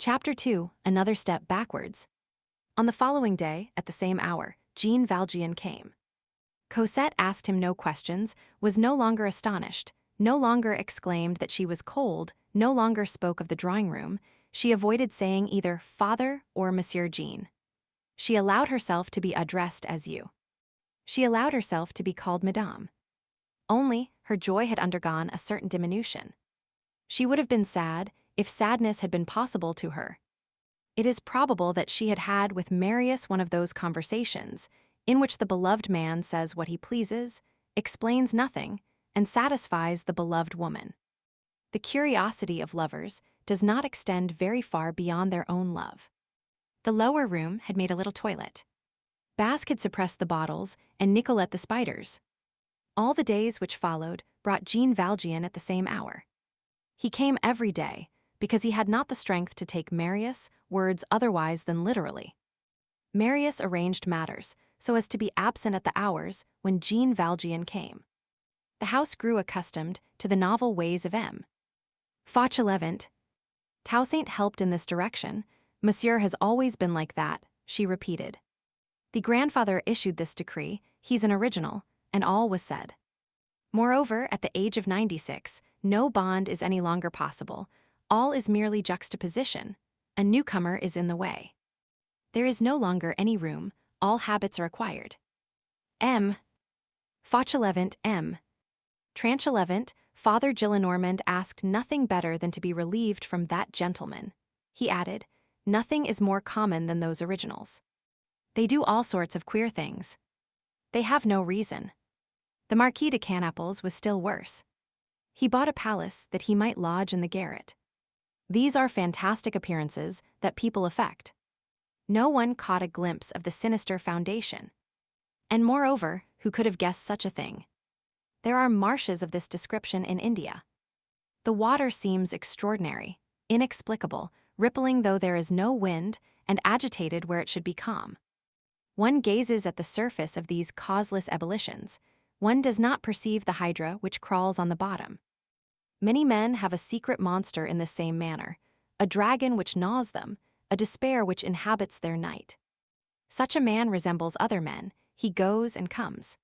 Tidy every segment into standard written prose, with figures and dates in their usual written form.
Chapter 2, Another Step Backwards. On the following day, at the same hour, Jean Valjean came. Cosette asked him no questions, was no longer astonished, no longer exclaimed that she was cold, no longer spoke of the drawing-room. She avoided saying either "Father" or "Monsieur Jean." She allowed herself to be addressed as you. She allowed herself to be called Madame. Only, her joy had undergone a certain diminution. She would have been sad if sadness had been possible to her. It is probable that she had had with Marius one of those conversations in which the beloved man says what he pleases, explains nothing, and satisfies the beloved woman. The curiosity of lovers does not extend very far beyond their own love. The lower room had made a little toilet. Basque had suppressed the bottles, and Nicolette the spiders. All the days which followed brought Jean Valjean at the same hour. He came every day, because he had not the strength to take Marius' words otherwise than literally. Marius arranged matters so as to be absent at the hours when Jean Valjean came. The house grew accustomed to the novel ways of M. Fauchelevent. Toussaint helped in this direction. Monsieur has always been like that, she repeated. The grandfather issued this decree, he's an original, and all was said. Moreover, at the age of 96, no bond is any longer possible. All is merely juxtaposition. A newcomer is in the way. There is no longer any room, all habits are acquired. M. Fauchelevent M. Tranchelevent, Father Gillenormand asked nothing better than to be relieved from that gentleman. He added, nothing is more common than those originals. They do all sorts of queer things. They have no reason. The Marquis de Canaples was still worse. He bought a palace that he might lodge in the garret. These are fantastic appearances that people affect. No one caught a glimpse of the sinister foundation. And moreover, who could have guessed such a thing? There are marshes of this description in India. The water seems extraordinary, inexplicable, rippling though there is no wind, and agitated where it should be calm. One gazes at the surface of these causeless ebullitions. One does not perceive the hydra which crawls on the bottom. Many men have a secret monster in the same manner, a dragon which gnaws them, a despair which inhabits their night. Such a man resembles other men, he goes and comes.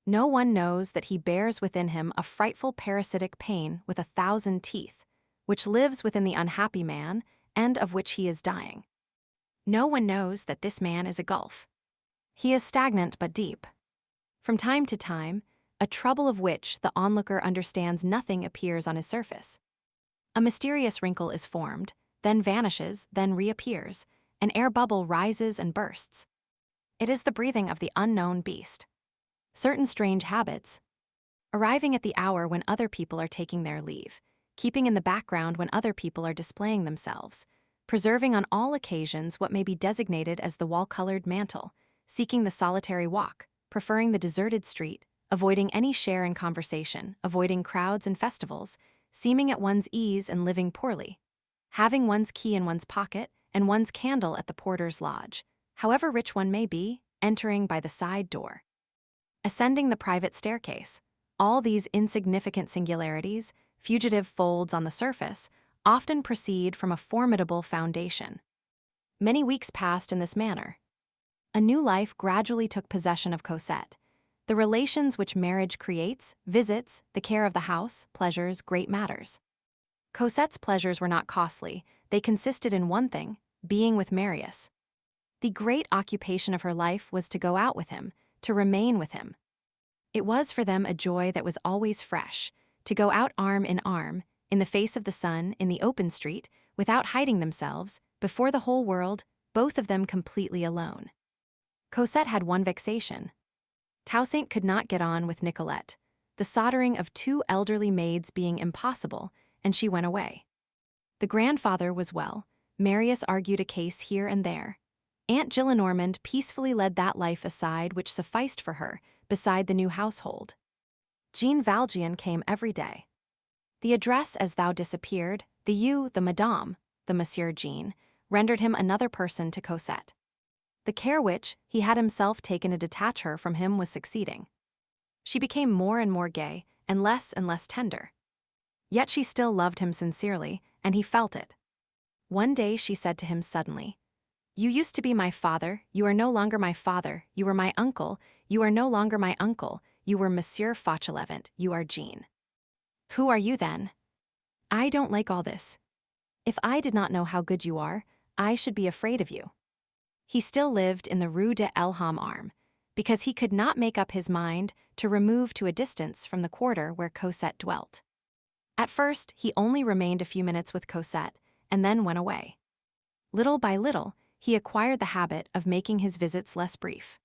No one knows that he bears within him a frightful parasitic pain with 1,000 teeth, which lives within the unhappy man, and of which he is dying. No one knows that this man is a gulf. He is stagnant but deep. From time to time, a trouble of which the onlooker understands nothing appears on his surface. A mysterious wrinkle is formed, then vanishes, then reappears. An air bubble rises and bursts. It is the breathing of the unknown beast. Certain strange habits, arriving at the hour when other people are taking their leave, keeping in the background when other people are displaying themselves, preserving on all occasions what may be designated as the wall-colored mantle, seeking the solitary walk, preferring the deserted street, avoiding any share in conversation, avoiding crowds and festivals, seeming at one's ease and living poorly, having one's key in one's pocket and one's candle at the porter's lodge, however rich one may be, entering by the side door, ascending the private staircase. All these insignificant singularities, fugitive folds on the surface, often proceed from a formidable foundation. Many weeks passed in this manner. A new life gradually took possession of Cosette. The relations which marriage creates, visits, the care of the house, pleasures, great matters. Cosette's pleasures were not costly. They consisted in one thing, being with Marius. The great occupation of her life was to go out with him, to remain with him. It was for them a joy that was always fresh, to go out arm in arm, in the face of the sun, in the open street, without hiding themselves, before the whole world, both of them completely alone. Cosette had one vexation. Toussaint could not get on with Nicolette, the soldering of 2 elderly maids being impossible, and she went away. The grandfather was well. Marius argued a case here and there. Aunt Gillenormand peacefully led that life aside which sufficed for her beside the new household. Jean Valjean came every day. The address as thou disappeared, the you, the madame, the Monsieur Jean, rendered him another person to Cosette. The care which he had himself taken to detach her from him was succeeding. She became more and more gay, and less tender. Yet she still loved him sincerely, and he felt it. One day she said to him suddenly, "You used to be my father, you are no longer my father, you were my uncle, you are no longer my uncle, you were Monsieur Fauchelevent, you are Jean. Who are you then? I don't like all this. If I did not know how good you are, I should be afraid of you." He still lived in the Rue de l'Elham Arm, because he could not make up his mind to remove to a distance from the quarter where Cosette dwelt. At first, he only remained a few minutes with Cosette, and then went away. Little by little, he acquired the habit of making his visits less brief.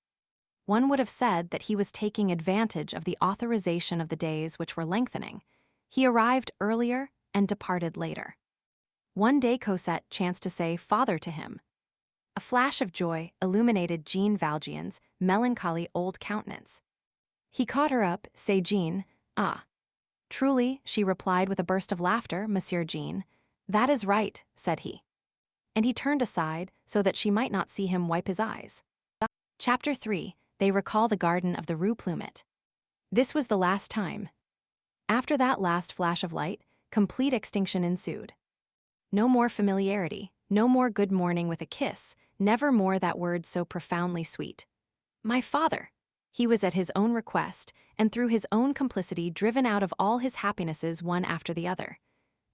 One would have said that he was taking advantage of the authorization of the days which were lengthening. He arrived earlier and departed later. One day Cosette chanced to say "father" to him. A flash of joy illuminated Jean Valjean's melancholy old countenance. He caught her up, "C'est Jean, ah." "Truly," she replied with a burst of laughter, "Monsieur Jean." "That is right," said he. And he turned aside so that she might not see him wipe his eyes. Chapter 3. They recall the garden of the Rue Plumet. This was the last time. After that last flash of light, complete extinction ensued. No more familiarity, no more good morning with a kiss, never more that word so profoundly sweet. My father! He was at his own request, and through his own complicity driven out of all his happinesses one after the other.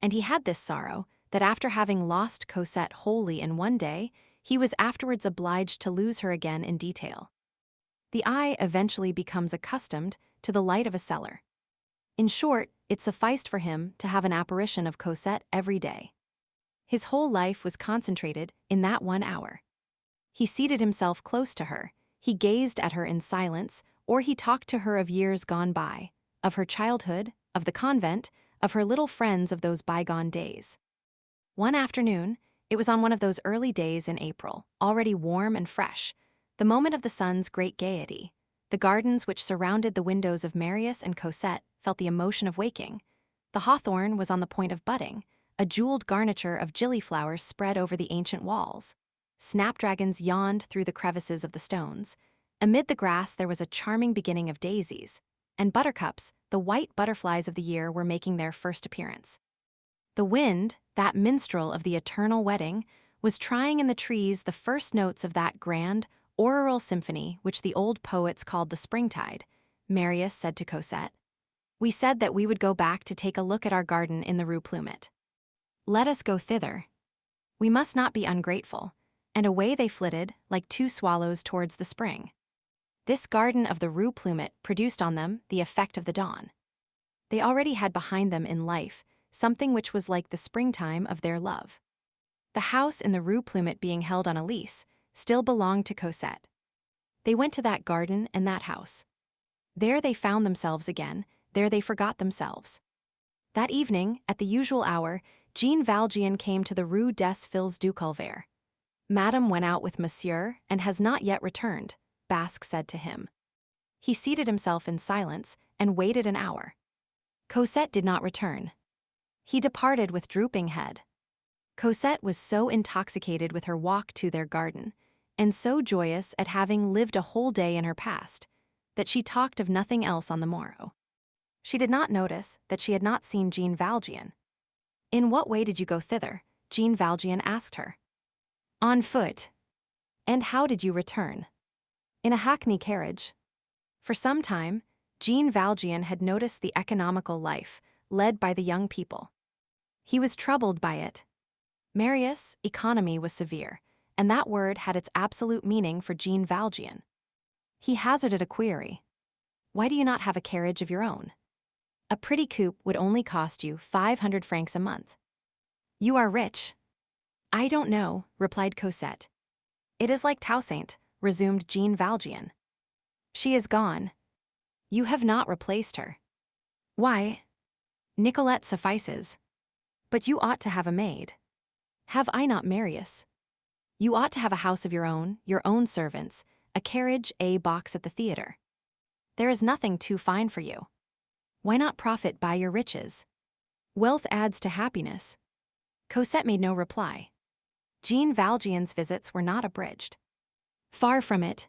And he had this sorrow, that after having lost Cosette wholly in one day, he was afterwards obliged to lose her again in detail. The eye eventually becomes accustomed to the light of a cellar. In short, it sufficed for him to have an apparition of Cosette every day. His whole life was concentrated in that 1 hour. He seated himself close to her, he gazed at her in silence, or he talked to her of years gone by, of her childhood, of the convent, of her little friends of those bygone days. One afternoon, it was on one of those early days in April, already warm and fresh, the moment of the sun's great gaiety. The gardens which surrounded the windows of Marius and Cosette felt the emotion of waking. The hawthorn was on the point of budding, a jeweled garniture of gillyflowers spread over the ancient walls. Snapdragons yawned through the crevices of the stones. Amid the grass there was a charming beginning of daisies, and buttercups, the white butterflies of the year, were making their first appearance. The wind, that minstrel of the eternal wedding, was trying in the trees the first notes of that grand, auroral symphony which the old poets called the springtide. Marius said to Cosette, "We said that we would go back to take a look at our garden in the Rue Plumet. Let us go thither. We must not be ungrateful." And away they flitted, like two swallows towards the spring. This garden of the Rue Plumet produced on them the effect of the dawn. They already had behind them in life something which was like the springtime of their love. The house in the Rue Plumet, being held on a lease, still belonged to Cosette. They went to that garden and that house. There they found themselves again, there they forgot themselves. That evening, at the usual hour, Jean Valjean came to the Rue des Filles du Calvaire. "Madame went out with Monsieur and has not yet returned," Basque said to him. He seated himself in silence and waited an hour. Cosette did not return. He departed with drooping head. Cosette was so intoxicated with her walk to their garden, and so joyous at having lived a whole day in her past, that she talked of nothing else on the morrow. She did not notice that she had not seen Jean Valjean. "In what way did you go thither?" Jean Valjean asked her. "On foot." "And how did you return?" "In a hackney carriage." For some time, Jean Valjean had noticed the economical life led by the young people. He was troubled by it. Marius' economy was severe, and that word had its absolute meaning for Jean Valjean. He hazarded a query. "Why do you not have a carriage of your own? A pretty coupe would only cost you 500 francs a month. You are rich." "I don't know," replied Cosette. "It is like Toussaint," resumed Jean Valjean. "She is gone. You have not replaced her." "Why?" "Nicolette suffices." "But you ought to have a maid." "Have I not Marius?" "You ought to have a house of your own servants, a carriage, a box at the theater. There is nothing too fine for you. Why not profit by your riches? Wealth adds to happiness." Cosette made no reply. Jean Valjean's visits were not abridged. Far from it.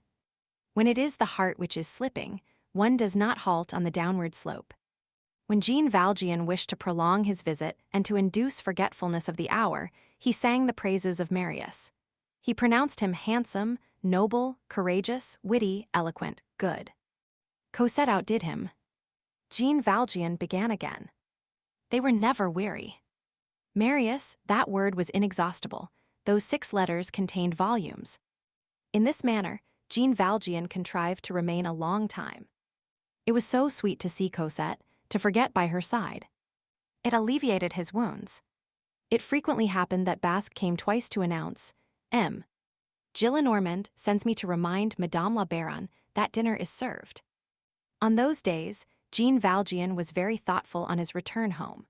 When it is the heart which is slipping, one does not halt on the downward slope. When Jean Valjean wished to prolong his visit and to induce forgetfulness of the hour, he sang the praises of Marius. He pronounced him handsome, noble, courageous, witty, eloquent, good. Cosette outdid him. Jean Valjean began again. They were never weary. Marius, that word was inexhaustible. Those 6 letters contained volumes. In this manner, Jean Valjean contrived to remain a long time. It was so sweet to see Cosette, to forget by her side. It alleviated his wounds. It frequently happened that Basque came twice to announce, M. Gillenormand sends me to remind Madame la Baronne that dinner is served. On those days, Jean Valjean was very thoughtful on his return home.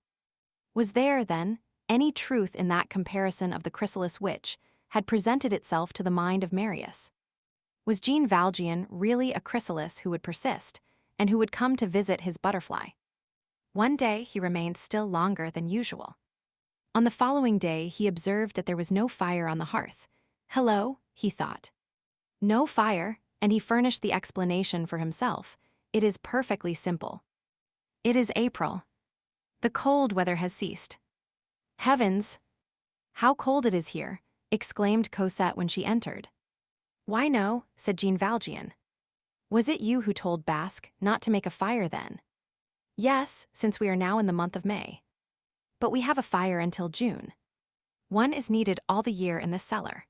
Was there, then, any truth in that comparison of the chrysalis which had presented itself to the mind of Marius? Was Jean Valjean really a chrysalis who would persist, and who would come to visit his butterfly? One day he remained still longer than usual. On the following day he observed that there was no fire on the hearth. Hello, he thought. No fire, and he furnished the explanation for himself. It is perfectly simple. It is April. The cold weather has ceased. Heavens! How cold it is here, exclaimed Cosette when she entered. Why no, said Jean Valjean. Was it you who told Basque not to make a fire then? Yes, since we are now in the month of May. But we have a fire until June. One is needed all the year in the cellar.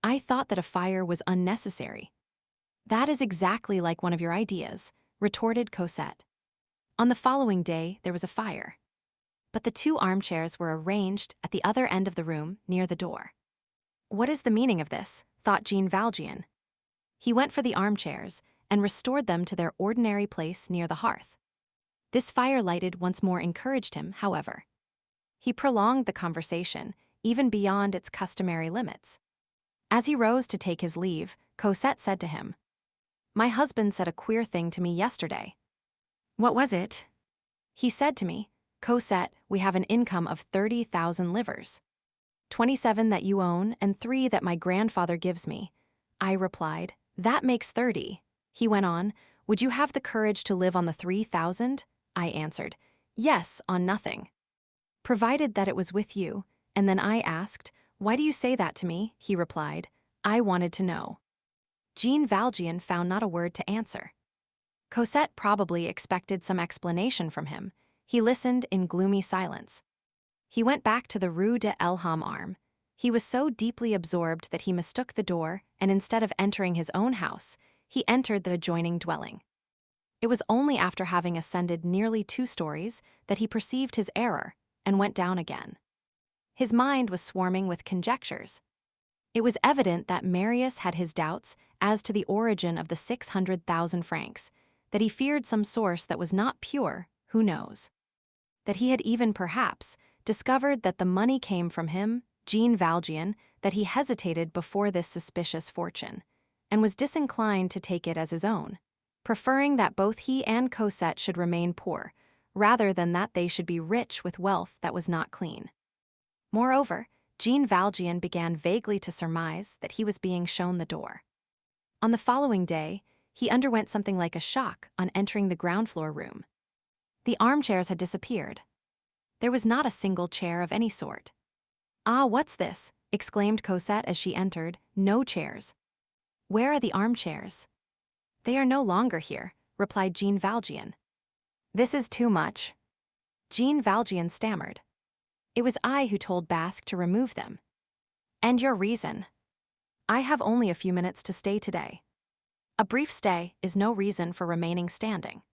I thought that a fire was unnecessary. That is exactly like one of your ideas, retorted Cosette. On the following day there was a fire. But the 2 armchairs were arranged at the other end of the room near the door. What is the meaning of this? Thought Jean Valjean. He went for the armchairs and restored them to their ordinary place near the hearth. This fire lighted once more encouraged him, however. He prolonged the conversation, even beyond its customary limits. As he rose to take his leave, Cosette said to him, My husband said a queer thing to me yesterday. What was it? He said to me, Cosette, we have an income of 30,000 livres. 27 that you own and 3 that my grandfather gives me. I replied, That makes 30. He went on, Would you have the courage to live on the 3,000? I answered, Yes, on nothing. Provided that it was with you, and then I asked, Why do you say that to me? He replied, I wanted to know. Jean Valjean found not a word to answer. Cosette probably expected some explanation from him. He listened in gloomy silence. He went back to the Rue de Elham Arm. He was so deeply absorbed that he mistook the door, and instead of entering his own house, he entered the adjoining dwelling. It was only after having ascended nearly 2 stories that he perceived his error and went down again. His mind was swarming with conjectures. It was evident that Marius had his doubts as to the origin of the 600,000 francs, that he feared some source that was not pure, who knows? That he had even, perhaps, discovered that the money came from him, Jean Valjean, that he hesitated before this suspicious fortune, and was disinclined to take it as his own, preferring that both he and Cosette should remain poor, rather than that they should be rich with wealth that was not clean. Moreover, Jean Valjean began vaguely to surmise that he was being shown the door. On the following day, he underwent something like a shock on entering the ground-floor room. The armchairs had disappeared. There was not a single chair of any sort. Ah, what's this? Exclaimed Cosette as she entered. No chairs. Where are the armchairs? They are no longer here, replied Jean Valjean. This is too much. Jean Valjean stammered. It was I who told Basque to remove them. And your reason? I have only a few minutes to stay today. A brief stay is no reason for remaining standing.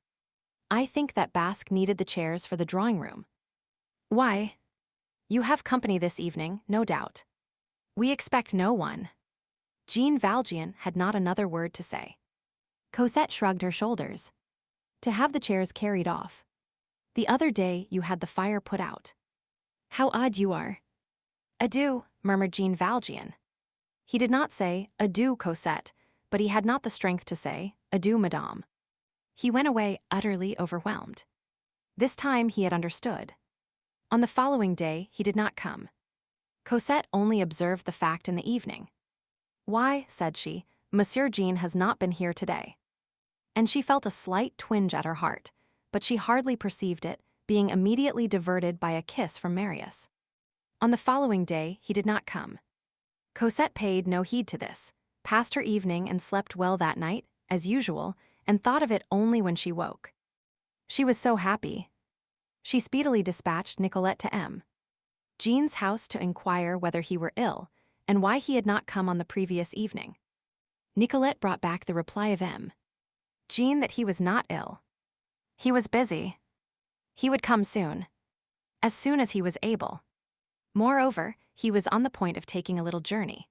I think that Basque needed the chairs for the drawing room. Why? You have company this evening, no doubt. We expect no one. Jean Valjean had not another word to say. Cosette shrugged her shoulders. To have the chairs carried off. The other day you had the fire put out. How odd you are. Adieu, murmured Jean Valjean. He did not say, Adieu, Cosette, but he had not the strength to say, Adieu, madame. He went away utterly overwhelmed. This time he had understood. On the following day he did not come. Cosette only observed the fact in the evening. Why, said she, Monsieur Jean has not been here today. And she felt a slight twinge at her heart, but she hardly perceived it, being immediately diverted by a kiss from Marius. On the following day, he did not come. Cosette paid no heed to this, passed her evening and slept well that night, as usual, and thought of it only when she woke. She was so happy. She speedily dispatched Nicolette to M. Jean's house to inquire whether he were ill, and why he had not come on the previous evening. Nicolette brought back the reply of M. Jean that he was not ill. He was busy. He would come soon. As soon as he was able. Moreover, he was on the point of taking a little journey.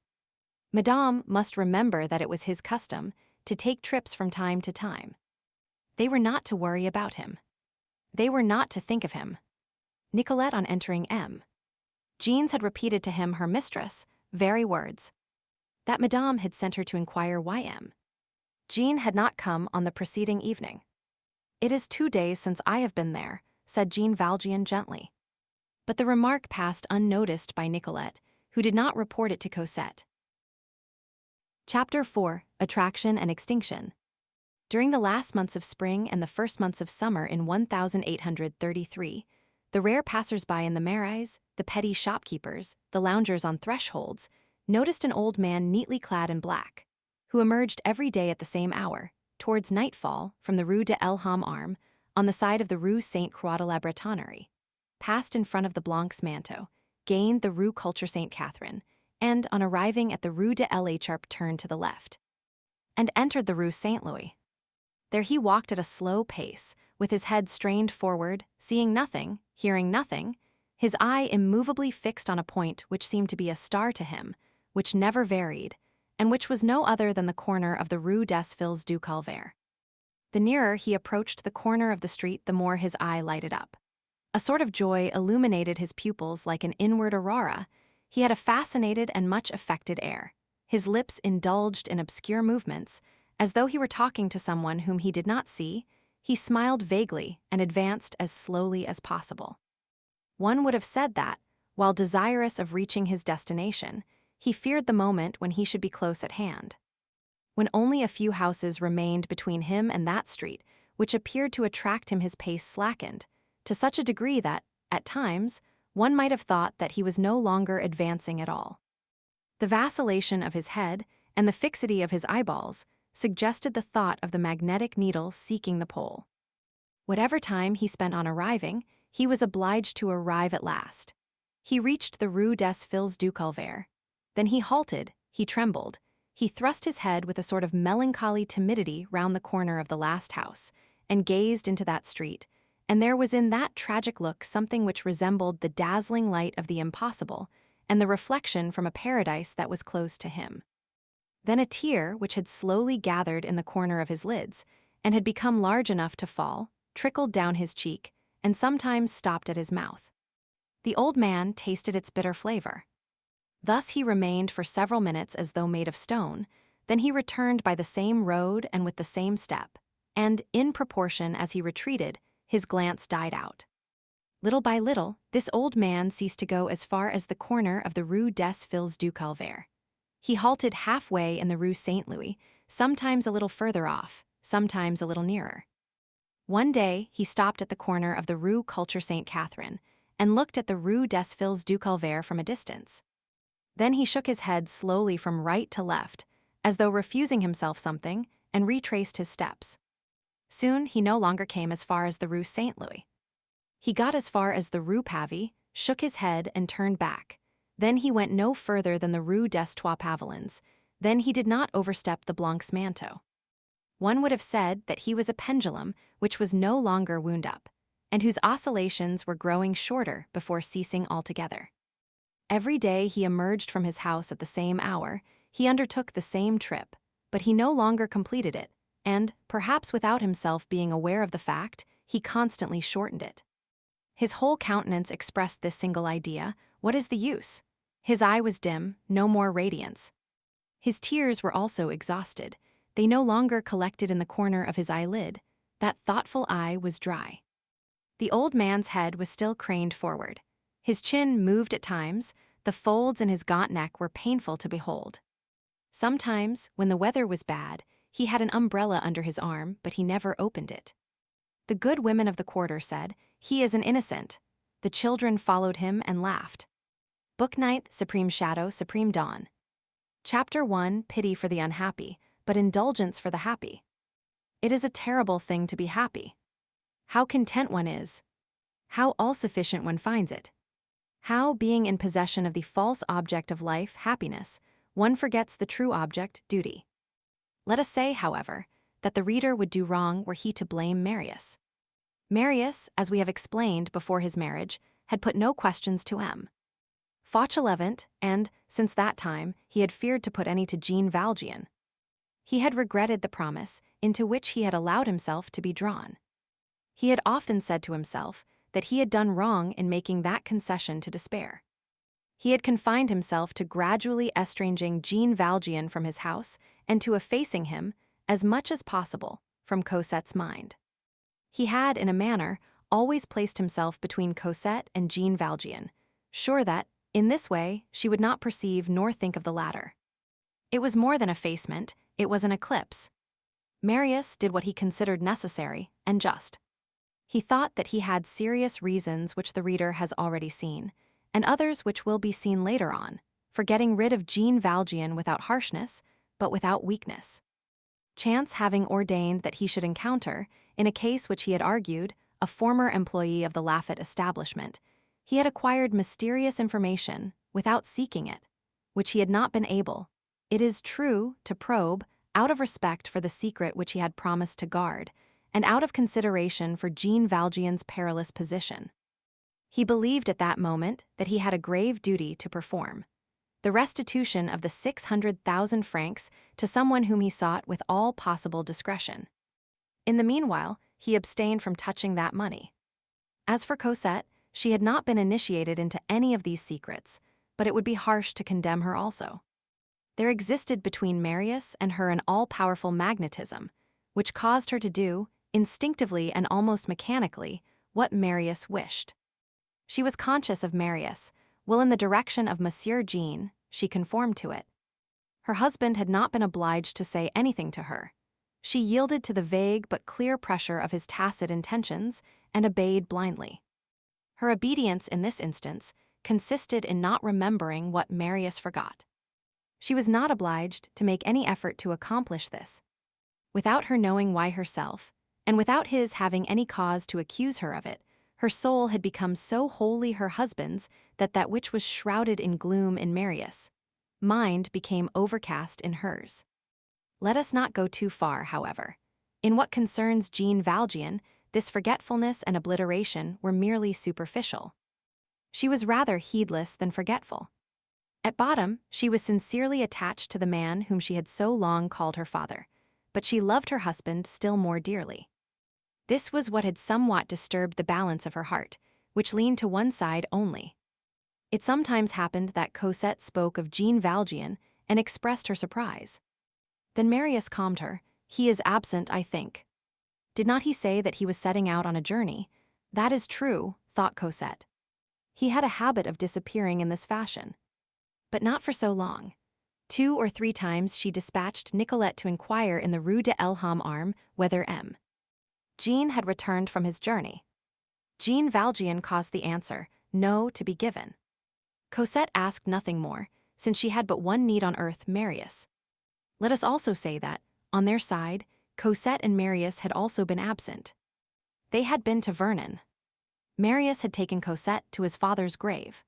Madame must remember that it was his custom to take trips from time to time. They were not to worry about him. They were not to think of him. Nicolette, on entering M. Jean's, had repeated to him her mistress' very words. That Madame had sent her to inquire why M. Jean had not come on the preceding evening. "It is 2 days since I have been there," said Jean Valjean gently. But the remark passed unnoticed by Nicolette, who did not report it to Cosette. Chapter 4. Attraction and Extinction. During the last months of spring and the first months of summer in 1833, the rare passers-by in the Marais, the petty shopkeepers, the loungers on thresholds, noticed an old man neatly clad in black, who emerged every day at the same hour, towards nightfall, from the Rue de l'Homme-Armé, on the side of the Rue Sainte-Croix-de-la-Bretonnerie, passed in front of the Blancs' manteau, gained the Rue Culture Sainte-Catherine, and, on arriving at the Rue de l'Écharpe, turned to the left, and entered the Rue Saint-Louis. There he walked at a slow pace, with his head strained forward, seeing nothing, hearing nothing, his eye immovably fixed on a point which seemed to be a star to him, which never varied, and which was no other than the corner of the Rue des Filles du Calvaire. The nearer he approached the corner of the street, the more his eye lighted up. A sort of joy illuminated his pupils like an inward aurora. He had a fascinated and much affected air. His lips indulged in obscure movements, as though he were talking to someone whom he did not see. He smiled vaguely and advanced as slowly as possible. One would have said that, while desirous of reaching his destination, he feared the moment when he should be close at hand. When only a few houses remained between him and that street, which appeared to attract him, his pace slackened, to such a degree that, at times, one might have thought that he was no longer advancing at all. The vacillation of his head and the fixity of his eyeballs suggested the thought of the magnetic needle seeking the pole. Whatever time he spent on arriving, he was obliged to arrive at last. He reached the Rue des Filles du Calvaire. Then he halted, he trembled, he thrust his head with a sort of melancholy timidity round the corner of the last house, and gazed into that street, and there was in that tragic look something which resembled the dazzling light of the impossible, and the reflection from a paradise that was close to him. Then a tear, which had slowly gathered in the corner of his lids, and had become large enough to fall, trickled down his cheek, and sometimes stopped at his mouth. The old man tasted its bitter flavor. Thus he remained for several minutes as though made of stone, then he returned by the same road and with the same step, and, in proportion as he retreated, his glance died out. Little by little, this old man ceased to go as far as the corner of the Rue des Filles du Calvaire. He halted halfway in the Rue Saint-Louis, sometimes a little further off, sometimes a little nearer. One day he stopped at the corner of the Rue Culture Sainte-Catherine and looked at the Rue des Filles du Calvaire from a distance. Then he shook his head slowly from right to left, as though refusing himself something, and retraced his steps. Soon he no longer came as far as the Rue Saint-Louis. He got as far as the Rue Pavie, shook his head and turned back. Then he went no further than the Rue des Trois Pavillons. Then he did not overstep the Blancs' manteau. One would have said that he was a pendulum which was no longer wound up, and whose oscillations were growing shorter before ceasing altogether. Every day he emerged from his house at the same hour, he undertook the same trip, but he no longer completed it, and, perhaps without himself being aware of the fact, he constantly shortened it. His whole countenance expressed this single idea: what is the use? His eye was dim, no more radiance. His tears were also exhausted. They no longer collected in the corner of his eyelid. That thoughtful eye was dry. The old man's head was still craned forward. His chin moved at times, the folds in his gaunt neck were painful to behold. Sometimes, when the weather was bad, he had an umbrella under his arm, but he never opened it. The good women of the quarter said, "He is an innocent." The children followed him and laughed. Book Ninth, Supreme Shadow, Supreme Dawn. Chapter 1, Pity for the Unhappy, but Indulgence for the Happy. It is a terrible thing to be happy. How content one is. How all-sufficient one finds it. How, being in possession of the false object of life, happiness, one forgets the true object, duty. Let us say, however, that the reader would do wrong were he to blame Marius. Marius, as we have explained before his marriage, had put no questions to M. Fauchelevent, and, since that time, he had feared to put any to Jean Valjean. He had regretted the promise into which he had allowed himself to be drawn. He had often said to himself that he had done wrong in making that concession to despair. He had confined himself to gradually estranging Jean Valjean from his house and to effacing him, as much as possible, from Cosette's mind. He had, in a manner, always placed himself between Cosette and Jean Valjean, sure that, in this way, she would not perceive nor think of the latter. It was more than effacement, it was an eclipse. Marius did what he considered necessary and just. He thought that he had serious reasons which the reader has already seen, and others which will be seen later on, for getting rid of Jean Valjean without harshness, but without weakness. Chance having ordained that he should encounter, in a case which he had argued, a former employee of the Laffitte establishment, he had acquired mysterious information, without seeking it, which he had not been able, it is true, to probe, out of respect for the secret which he had promised to guard, and out of consideration for Jean Valjean's perilous position. He believed at that moment that he had a grave duty to perform: the restitution of the 600,000 francs to someone whom he sought with all possible discretion. In the meanwhile, he abstained from touching that money. As for Cosette, she had not been initiated into any of these secrets, but it would be harsh to condemn her also. There existed between Marius and her an all-powerful magnetism, which caused her to do, instinctively and almost mechanically, what Marius wished. She was conscious of Marius, while in the direction of Monsieur Jean, she conformed to it. Her husband had not been obliged to say anything to her. She yielded to the vague but clear pressure of his tacit intentions and obeyed blindly. Her obedience in this instance consisted in not remembering what Marius forgot. She was not obliged to make any effort to accomplish this. Without her knowing why herself, and without his having any cause to accuse her of it, her soul had become so wholly her husband's that which was shrouded in gloom in Marius' mind became overcast in hers. Let us not go too far, however. In what concerns Jean Valjean, this forgetfulness and obliteration were merely superficial. She was rather heedless than forgetful. At bottom, she was sincerely attached to the man whom she had so long called her father, but she loved her husband still more dearly. This was what had somewhat disturbed the balance of her heart, which leaned to one side only. It sometimes happened that Cosette spoke of Jean Valjean and expressed her surprise. Then Marius calmed her. "He is absent, I think." Did not he say that he was setting out on a journey? That is true, thought Cosette. He had a habit of disappearing in this fashion. But not for so long. 2 or 3 times she dispatched Nicolette to inquire in the Rue de l'Homme Armé whether M. Jean had returned from his journey. Jean Valjean caused the answer, no, to be given. Cosette asked nothing more, since she had but one need on earth, Marius. Let us also say that, on their side, Cosette and Marius had also been absent. They had been to Vernon. Marius had taken Cosette to his father's grave.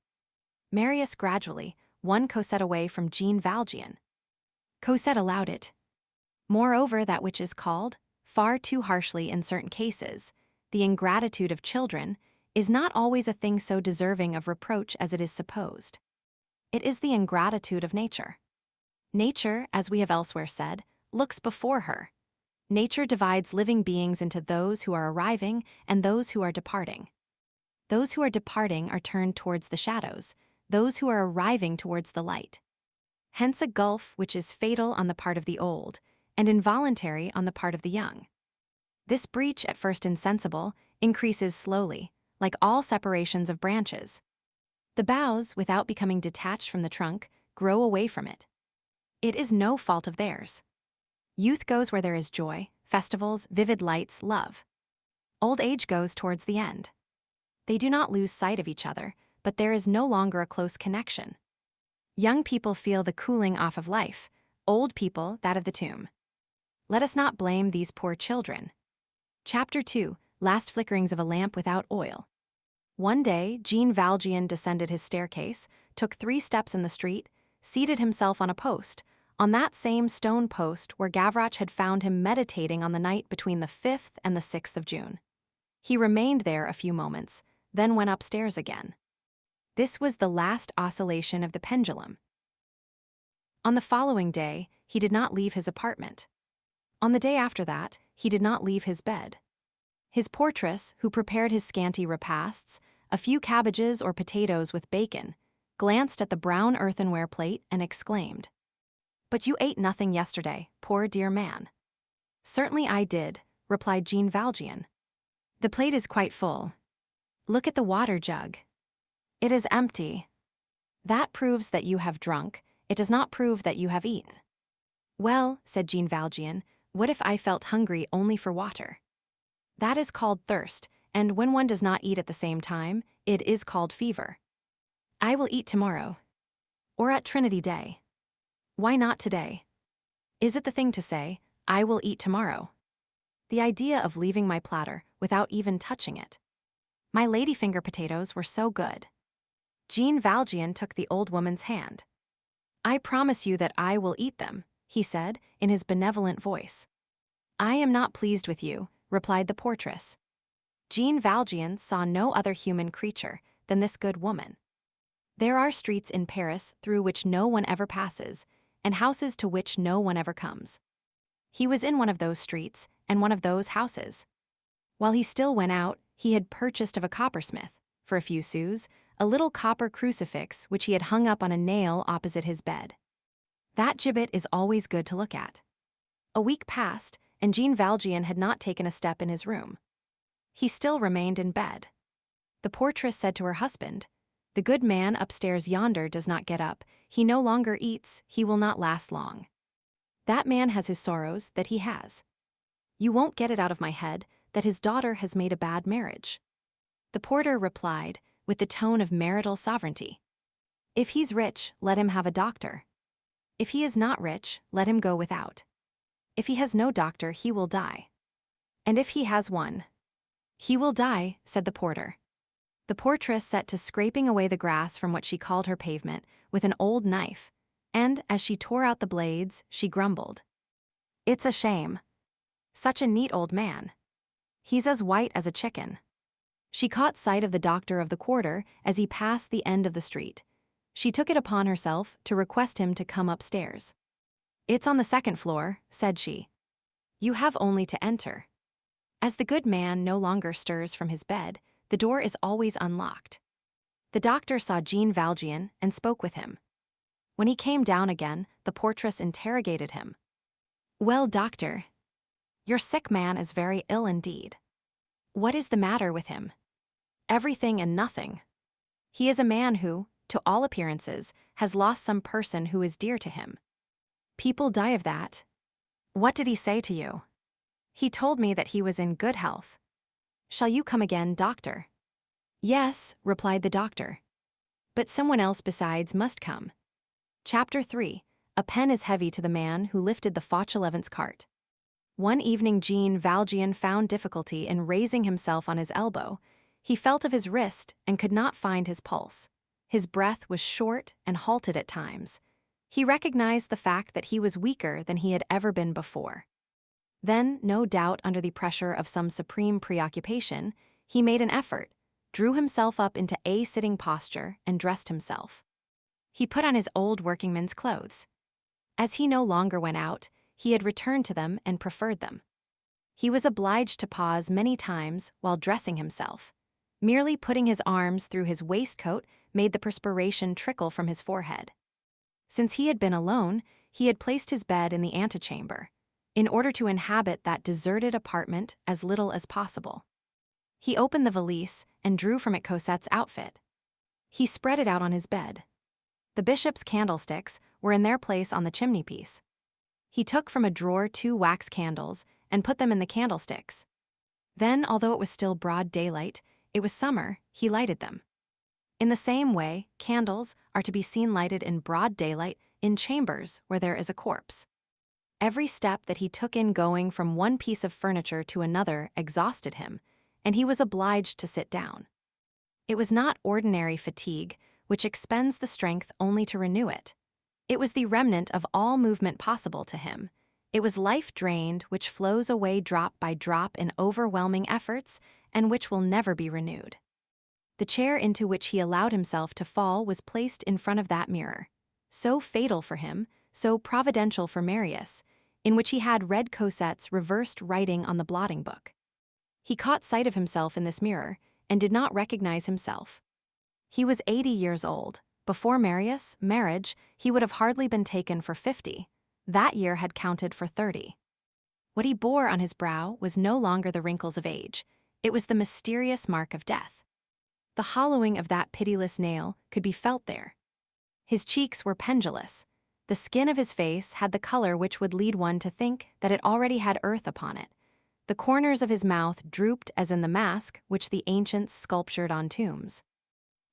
Marius gradually won Cosette away from Jean Valjean. Cosette allowed it. Moreover, that which is called, far too harshly in certain cases, the ingratitude of children, is not always a thing so deserving of reproach as it is supposed. It is the ingratitude of nature. Nature, as we have elsewhere said, looks before her. Nature divides living beings into those who are arriving and those who are departing. Those who are departing are turned towards the shadows, those who are arriving towards the light. Hence a gulf which is fatal on the part of the old, and involuntary on the part of the young. This breach, at first insensible, increases slowly, like all separations of branches. The boughs, without becoming detached from the trunk, grow away from it. It is no fault of theirs. Youth goes where there is joy, festivals, vivid lights, love. Old age goes towards the end. They do not lose sight of each other, but there is no longer a close connection. Young people feel the cooling off of life, old people that of the tomb. Let us not blame these poor children. Chapter 2, Last Flickerings of a Lamp Without Oil. One day, Jean Valjean descended his staircase, took 3 steps in the street, seated himself on a post, on that same stone post where Gavroche had found him meditating on the night between the 5th and the 6th of June. He remained there a few moments, then went upstairs again. This was the last oscillation of the pendulum. On the following day, he did not leave his apartment. On the day after that, he did not leave his bed. His portress, who prepared his scanty repasts, a few cabbages or potatoes with bacon, glanced at the brown earthenware plate and exclaimed, "But you ate nothing yesterday, poor dear man." "Certainly I did," replied Jean Valjean. "The plate is quite full. Look at the water jug. It is empty. That proves that you have drunk. It does not prove that you have eaten." "Well," said Jean Valjean, "what if I felt hungry only for water?" "That is called thirst, and when one does not eat at the same time, it is called fever." "I will eat tomorrow. Or at Trinity Day. Why not today? Is it the thing to say, 'I will eat tomorrow'? The idea of leaving my platter without even touching it. My ladyfinger potatoes were so good." Jean Valjean took the old woman's hand. "I promise you that I will eat them," he said, in his benevolent voice. "I am not pleased with you," replied the portress. Jean Valjean saw no other human creature than this good woman. There are streets in Paris through which no one ever passes, and houses to which no one ever comes. He was in one of those streets and one of those houses. While he still went out, he had purchased of a coppersmith, for a few sous, a little copper crucifix which he had hung up on a nail opposite his bed. That gibbet is always good to look at. A week passed, and Jean Valjean had not taken a step in his room. He still remained in bed. The portress said to her husband, "The good man upstairs yonder does not get up, he no longer eats, he will not last long. That man has his sorrows that he has. You won't get it out of my head that his daughter has made a bad marriage." The porter replied, with the tone of marital sovereignty, "If he's rich, let him have a doctor. If he is not rich, let him go without. If he has no doctor, he will die. And if he has one, he will die," said the porter. The portress set to scraping away the grass from what she called her pavement with an old knife, and, as she tore out the blades, she grumbled, "It's a shame. Such a neat old man. He's as white as a chicken." She caught sight of the doctor of the quarter as he passed the end of the street. She took it upon herself to request him to come upstairs. "It's on the 2nd floor," said she. "You have only to enter." As the good man no longer stirs from his bed, the door is always unlocked. The doctor saw Jean Valjean and spoke with him. When he came down again, the portress interrogated him. "Well, doctor, your sick man is very ill indeed. What is the matter with him?" "Everything and nothing. He is a man who, to all appearances, has lost some person who is dear to him. People die of that." "What did he say to you?" "He told me that he was in good health." "Shall you come again, doctor?" "Yes," replied the doctor. "But someone else besides must come." Chapter 3, A pen is heavy to the man who lifted the Fauchelevent's cart. One evening Jean Valjean found difficulty in raising himself on his elbow. He felt of his wrist and could not find his pulse. His breath was short and halted at times. He recognized the fact that he was weaker than he had ever been before. Then, no doubt under the pressure of some supreme preoccupation, he made an effort, drew himself up into a sitting posture, and dressed himself. He put on his old workingman's clothes. As he no longer went out, he had returned to them and preferred them. He was obliged to pause many times while dressing himself. Merely putting his arms through his waistcoat made the perspiration trickle from his forehead. Since he had been alone, he had placed his bed in the antechamber, in order to inhabit that deserted apartment as little as possible. He opened the valise and drew from it Cosette's outfit. He spread it out on his bed. The bishop's candlesticks were in their place on the chimney-piece. He took from a drawer 2 wax candles and put them in the candlesticks. Then, although it was still broad daylight, it was summer, he lighted them. In the same way, candles are to be seen lighted in broad daylight in chambers where there is a corpse. Every step that he took in going from one piece of furniture to another exhausted him, and he was obliged to sit down. It was not ordinary fatigue, which expends the strength only to renew it. It was the remnant of all movement possible to him. It was life drained, which flows away drop by drop in overwhelming efforts, and which will never be renewed. The chair into which he allowed himself to fall was placed in front of that mirror, so fatal for him, so providential for Marius, in which he had read Cosette's reversed writing on the blotting book. He caught sight of himself in this mirror, and did not recognize himself. He was 80 years old. Before Marius' marriage, he would have hardly been taken for 50. That year had counted for 30. What he bore on his brow was no longer the wrinkles of age. It was the mysterious mark of death. The hollowing of that pitiless nail could be felt there. His cheeks were pendulous. The skin of his face had the color which would lead one to think that it already had earth upon it. The corners of his mouth drooped as in the mask which the ancients sculptured on tombs.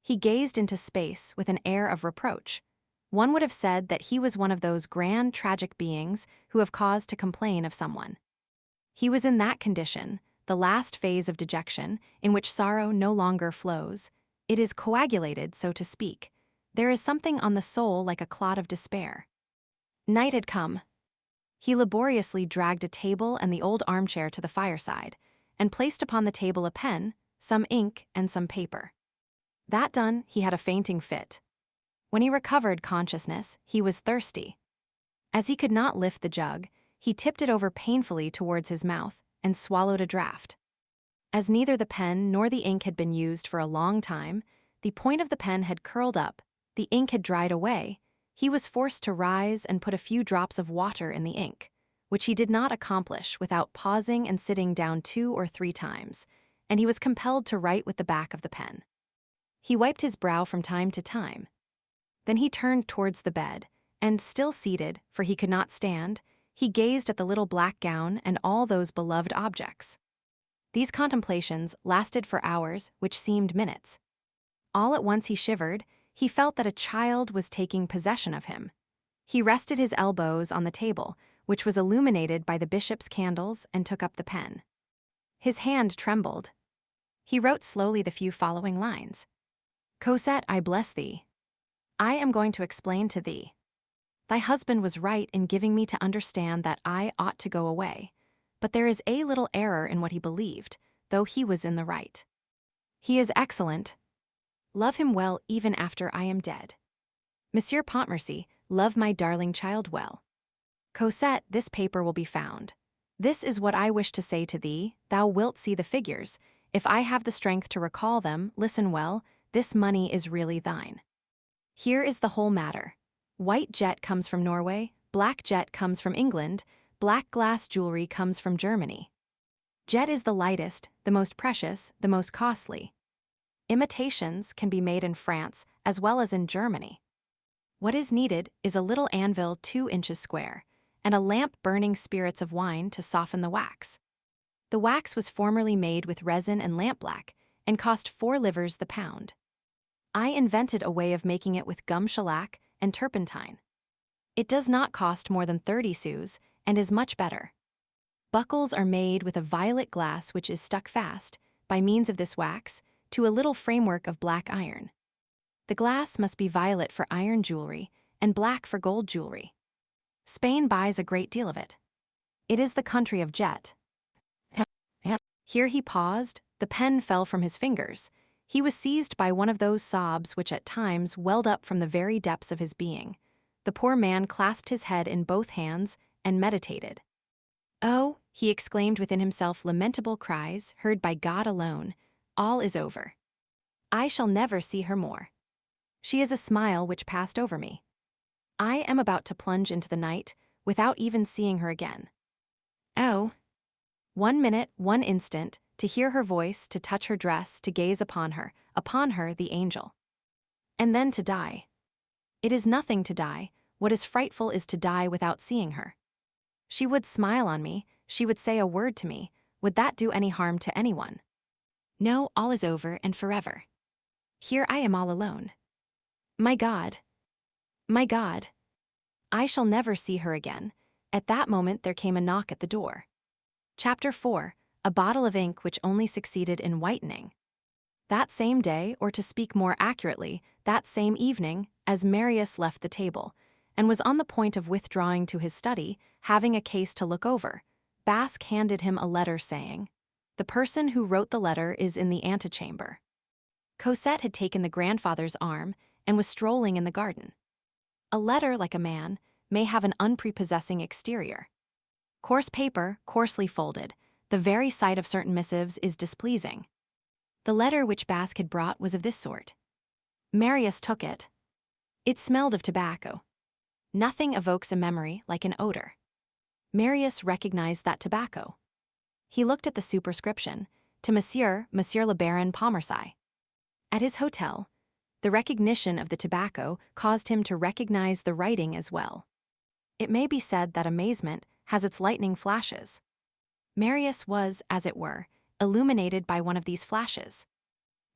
He gazed into space with an air of reproach. One would have said that he was one of those grand tragic beings who have cause to complain of someone. He was in that condition, the last phase of dejection, in which sorrow no longer flows. It is coagulated, so to speak. There is something on the soul like a clot of despair. Night had come. He laboriously dragged a table and the old armchair to the fireside, and placed upon the table a pen, some ink, and some paper. That done, he had a fainting fit. When he recovered consciousness, he was thirsty. As he could not lift the jug, he tipped it over painfully towards his mouth and swallowed a draught. As neither the pen nor the ink had been used for a long time, the point of the pen had curled up, the ink had dried away, he was forced to rise and put a few drops of water in the ink, which he did not accomplish without pausing and sitting down 2 or 3 times, and he was compelled to write with the back of the pen. He wiped his brow from time to time. Then he turned towards the bed, and still seated, for he could not stand, he gazed at the little black gown and all those beloved objects. These contemplations lasted for hours, which seemed minutes. All at once he shivered. He felt that a child was taking possession of him. He rested his elbows on the table, which was illuminated by the bishop's candles, and took up the pen. His hand trembled. He wrote slowly the few following lines. Cosette, I bless thee. I am going to explain to thee. Thy husband was right in giving me to understand that I ought to go away, but there is a little error in what he believed, though he was in the right. He is excellent. Love him well even after I am dead. Monsieur Pontmercy, love my darling child well. Cosette, this paper will be found. This is what I wish to say to thee, thou wilt see the figures. If I have the strength to recall them, listen well, this money is really thine. Here is the whole matter. White jet comes from Norway, black jet comes from England, black glass jewelry comes from Germany. Jet is the lightest, the most precious, the most costly. Imitations can be made in France as well as in Germany. What is needed is a little anvil 2 inches square, and a lamp burning spirits of wine to soften the wax. The wax was formerly made with resin and lampblack, and cost 4 livres the pound. I invented a way of making it with gum shellac and turpentine. It does not cost more than 30 sous, and is much better. Buckles are made with a violet glass which is stuck fast, by means of this wax, to a little framework of black iron. The glass must be violet for iron jewelry, and black for gold jewelry. Spain buys a great deal of it. It is the country of jet. Here he paused, the pen fell from his fingers. He was seized by one of those sobs which at times welled up from the very depths of his being. The poor man clasped his head in both hands and meditated. Oh, he exclaimed within himself lamentable cries, heard by God alone, all is over. I shall never see her more. She is a smile which passed over me. I am about to plunge into the night, without even seeing her again. Oh! 1 minute, 1 instant, to hear her voice, to touch her dress, to gaze upon her, the angel. And then to die. It is nothing to die, what is frightful is to die without seeing her. She would smile on me, she would say a word to me, Would that do any harm to anyone? No, all is over and forever. Here I am all alone. My God! My God! I shall never see her again. At that moment there came a knock at the door. Chapter 4. A bottle of ink which only succeeded in whitening. That same day, or to speak more accurately, that same evening, as Marius left the table, and was on the point of withdrawing to his study, having a case to look over, Basque handed him a letter saying, "The person who wrote the letter is in the antechamber." Cosette had taken the grandfather's arm and was strolling in the garden. A letter, like a man, may have an unprepossessing exterior. Coarse paper, coarsely folded, the very sight of certain missives is displeasing. The letter which Basque had brought was of this sort. Marius took it. It smelled of tobacco. Nothing evokes a memory like an odor. Marius recognized that tobacco. He looked at the superscription, to Monsieur le Baron Pontmercy. At his hotel, the recognition of the tobacco caused him to recognize the writing as well. It may be said that amazement has its lightning flashes. Marius was, as it were, illuminated by one of these flashes.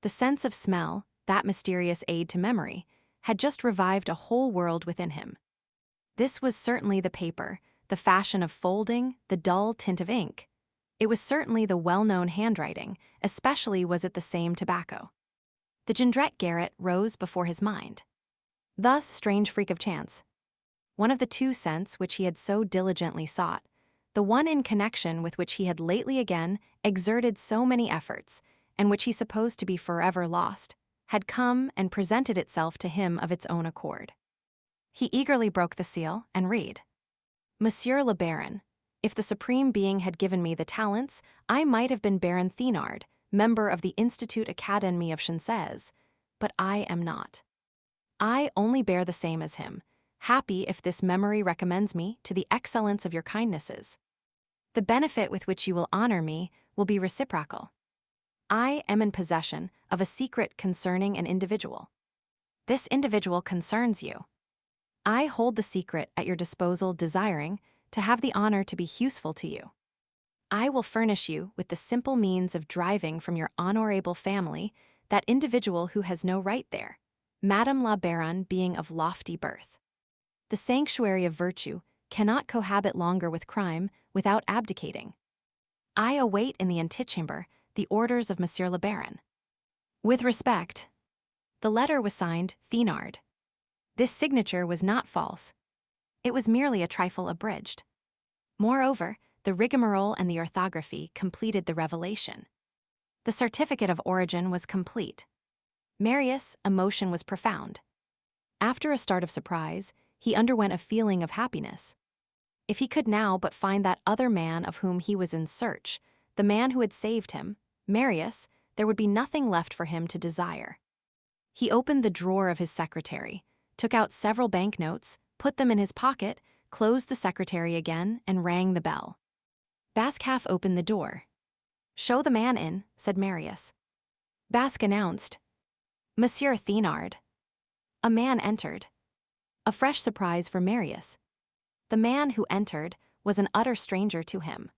The sense of smell, that mysterious aid to memory, had just revived a whole world within him. This was certainly the paper, the fashion of folding, the dull tint of ink. It was certainly the well-known handwriting, especially was it the same tobacco. The Jondrette garret rose before his mind. Thus, strange freak of chance. One of the two scents which he had so diligently sought, the one in connection with which he had lately again exerted so many efforts, and which he supposed to be forever lost, had come and presented itself to him of its own accord. He eagerly broke the seal and read, "Monsieur le Baron, if the Supreme Being had given me the talents, I might have been Baron Thénard, member of the Institute Academy of Sciences, but I am not. I only bear the same as him, happy if this memory recommends me to the excellence of your kindnesses. The benefit with which you will honor me will be reciprocal. I am in possession of a secret concerning an individual. This individual concerns you. I hold the secret at your disposal, desiring to have the honor to be useful to you. I will furnish you with the simple means of driving from your honorable family that individual who has no right there, Madame la Baronne being of lofty birth. The sanctuary of virtue cannot cohabit longer with crime without abdicating. I await in the antechamber the orders of Monsieur le Baron. With respect." The letter was signed Thénard. This signature was not false. It was merely a trifle abridged. Moreover, the rigmarole and the orthography completed the revelation. The certificate of origin was complete. Marius' emotion was profound. After a start of surprise, he underwent a feeling of happiness. If he could now but find that other man of whom he was in search, the man who had saved him, Marius, there would be nothing left for him to desire. He opened the drawer of his secretary, took out several banknotes, put them in his pocket, closed the secretary again, and rang the bell. Basque half opened the door. "Show the man in," said Marius. Basque announced, "Monsieur Thénard." A man entered. A fresh surprise for Marius. The man who entered was an utter stranger to him.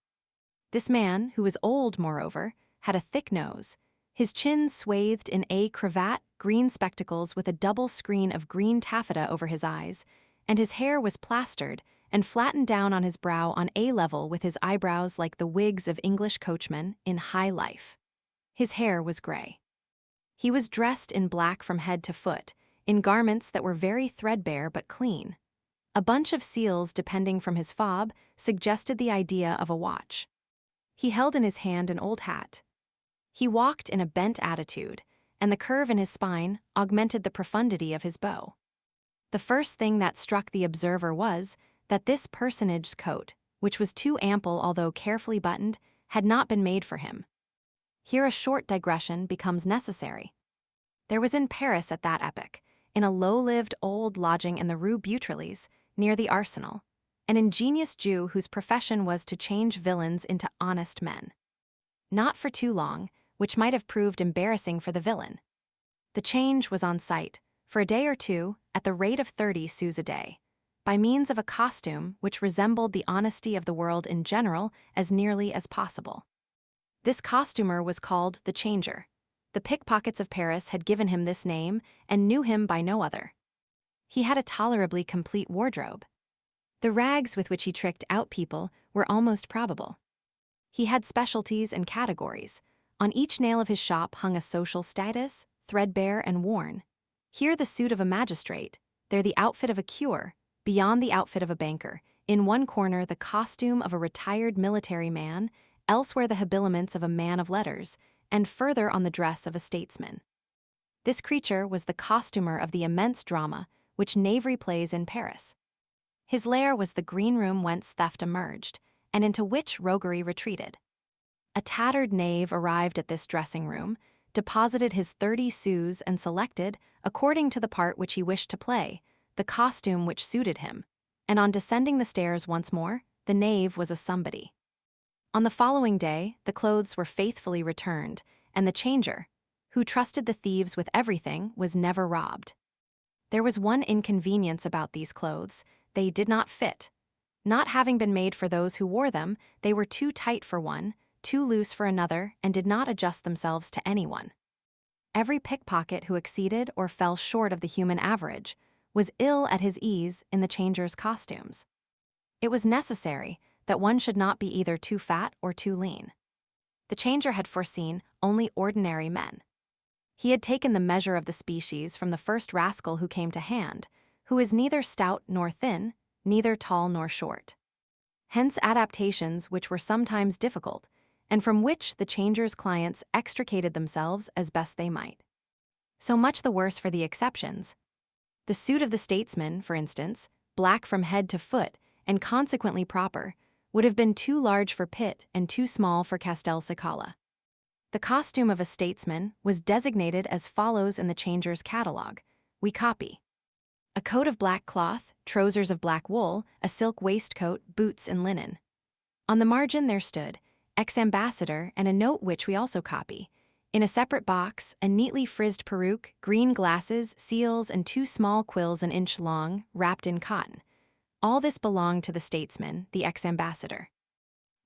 This man, who was old, moreover, had a thick nose, his chin swathed in a cravat, green spectacles with a double screen of green taffeta over his eyes, and his hair was plastered and flattened down on his brow on a level with his eyebrows like the wigs of English coachmen in high life. His hair was gray. He was dressed in black from head to foot, in garments that were very threadbare but clean. A bunch of seals depending from his fob suggested the idea of a watch. He held in his hand an old hat. He walked in a bent attitude, and the curve in his spine augmented the profundity of his bow. The first thing that struck the observer was that this personage's coat, which was too ample although carefully buttoned, had not been made for him. Here a short digression becomes necessary. There was in Paris at that epoch, in a low-lived old lodging in the Rue Beautreillis, near the Arsenal, an ingenious Jew whose profession was to change villains into honest men. Not for too long, which might have proved embarrassing for the villain. The change was on sight, for a day or two, at the rate of 30 sous a day, by means of a costume which resembled the honesty of the world in general as nearly as possible. This costumer was called the Changer. The pickpockets of Paris had given him this name and knew him by no other. He had a tolerably complete wardrobe. The rags with which he tricked out people were almost probable. He had specialties and categories. On each nail of his shop hung a social status, threadbare and worn. Here the suit of a magistrate, there the outfit of a cure, beyond the outfit of a banker, in one corner the costume of a retired military man, elsewhere the habiliments of a man of letters, and further on the dress of a statesman. This creature was the costumer of the immense drama which knavery plays in Paris. His lair was the green room whence theft emerged, and into which roguery retreated. A tattered knave arrived at this dressing-room, deposited his 30 sous and selected, according to the part which he wished to play, the costume which suited him, and on descending the stairs once more, the knave was a somebody. On the following day, the clothes were faithfully returned, and the changer, who trusted the thieves with everything, was never robbed. There was one inconvenience about these clothes: they did not fit. Not having been made for those who wore them, they were too tight for one, too loose for another, and did not adjust themselves to anyone. Every pickpocket who exceeded or fell short of the human average was ill at his ease in the changer's costumes. It was necessary that one should not be either too fat or too lean. The changer had foreseen only ordinary men. He had taken the measure of the species from the first rascal who came to hand, who is neither stout nor thin, neither tall nor short. Hence adaptations which were sometimes difficult, and from which the changer's clients extricated themselves as best they might. So much the worse for the exceptions. The suit of the statesman, for instance, black from head to foot, and consequently proper, would have been too large for Pitt and too small for Castelcicala. The costume of a statesman was designated as follows in the changer's catalogue. We copy: a coat of black cloth, trousers of black wool, a silk waistcoat, boots and linen. On the margin there stood, ex-ambassador, and a note which we also copy. In a separate box, a neatly frizzed peruke, green glasses, seals, and 2 small quills an inch long, wrapped in cotton. All this belonged to the statesman, the ex-ambassador.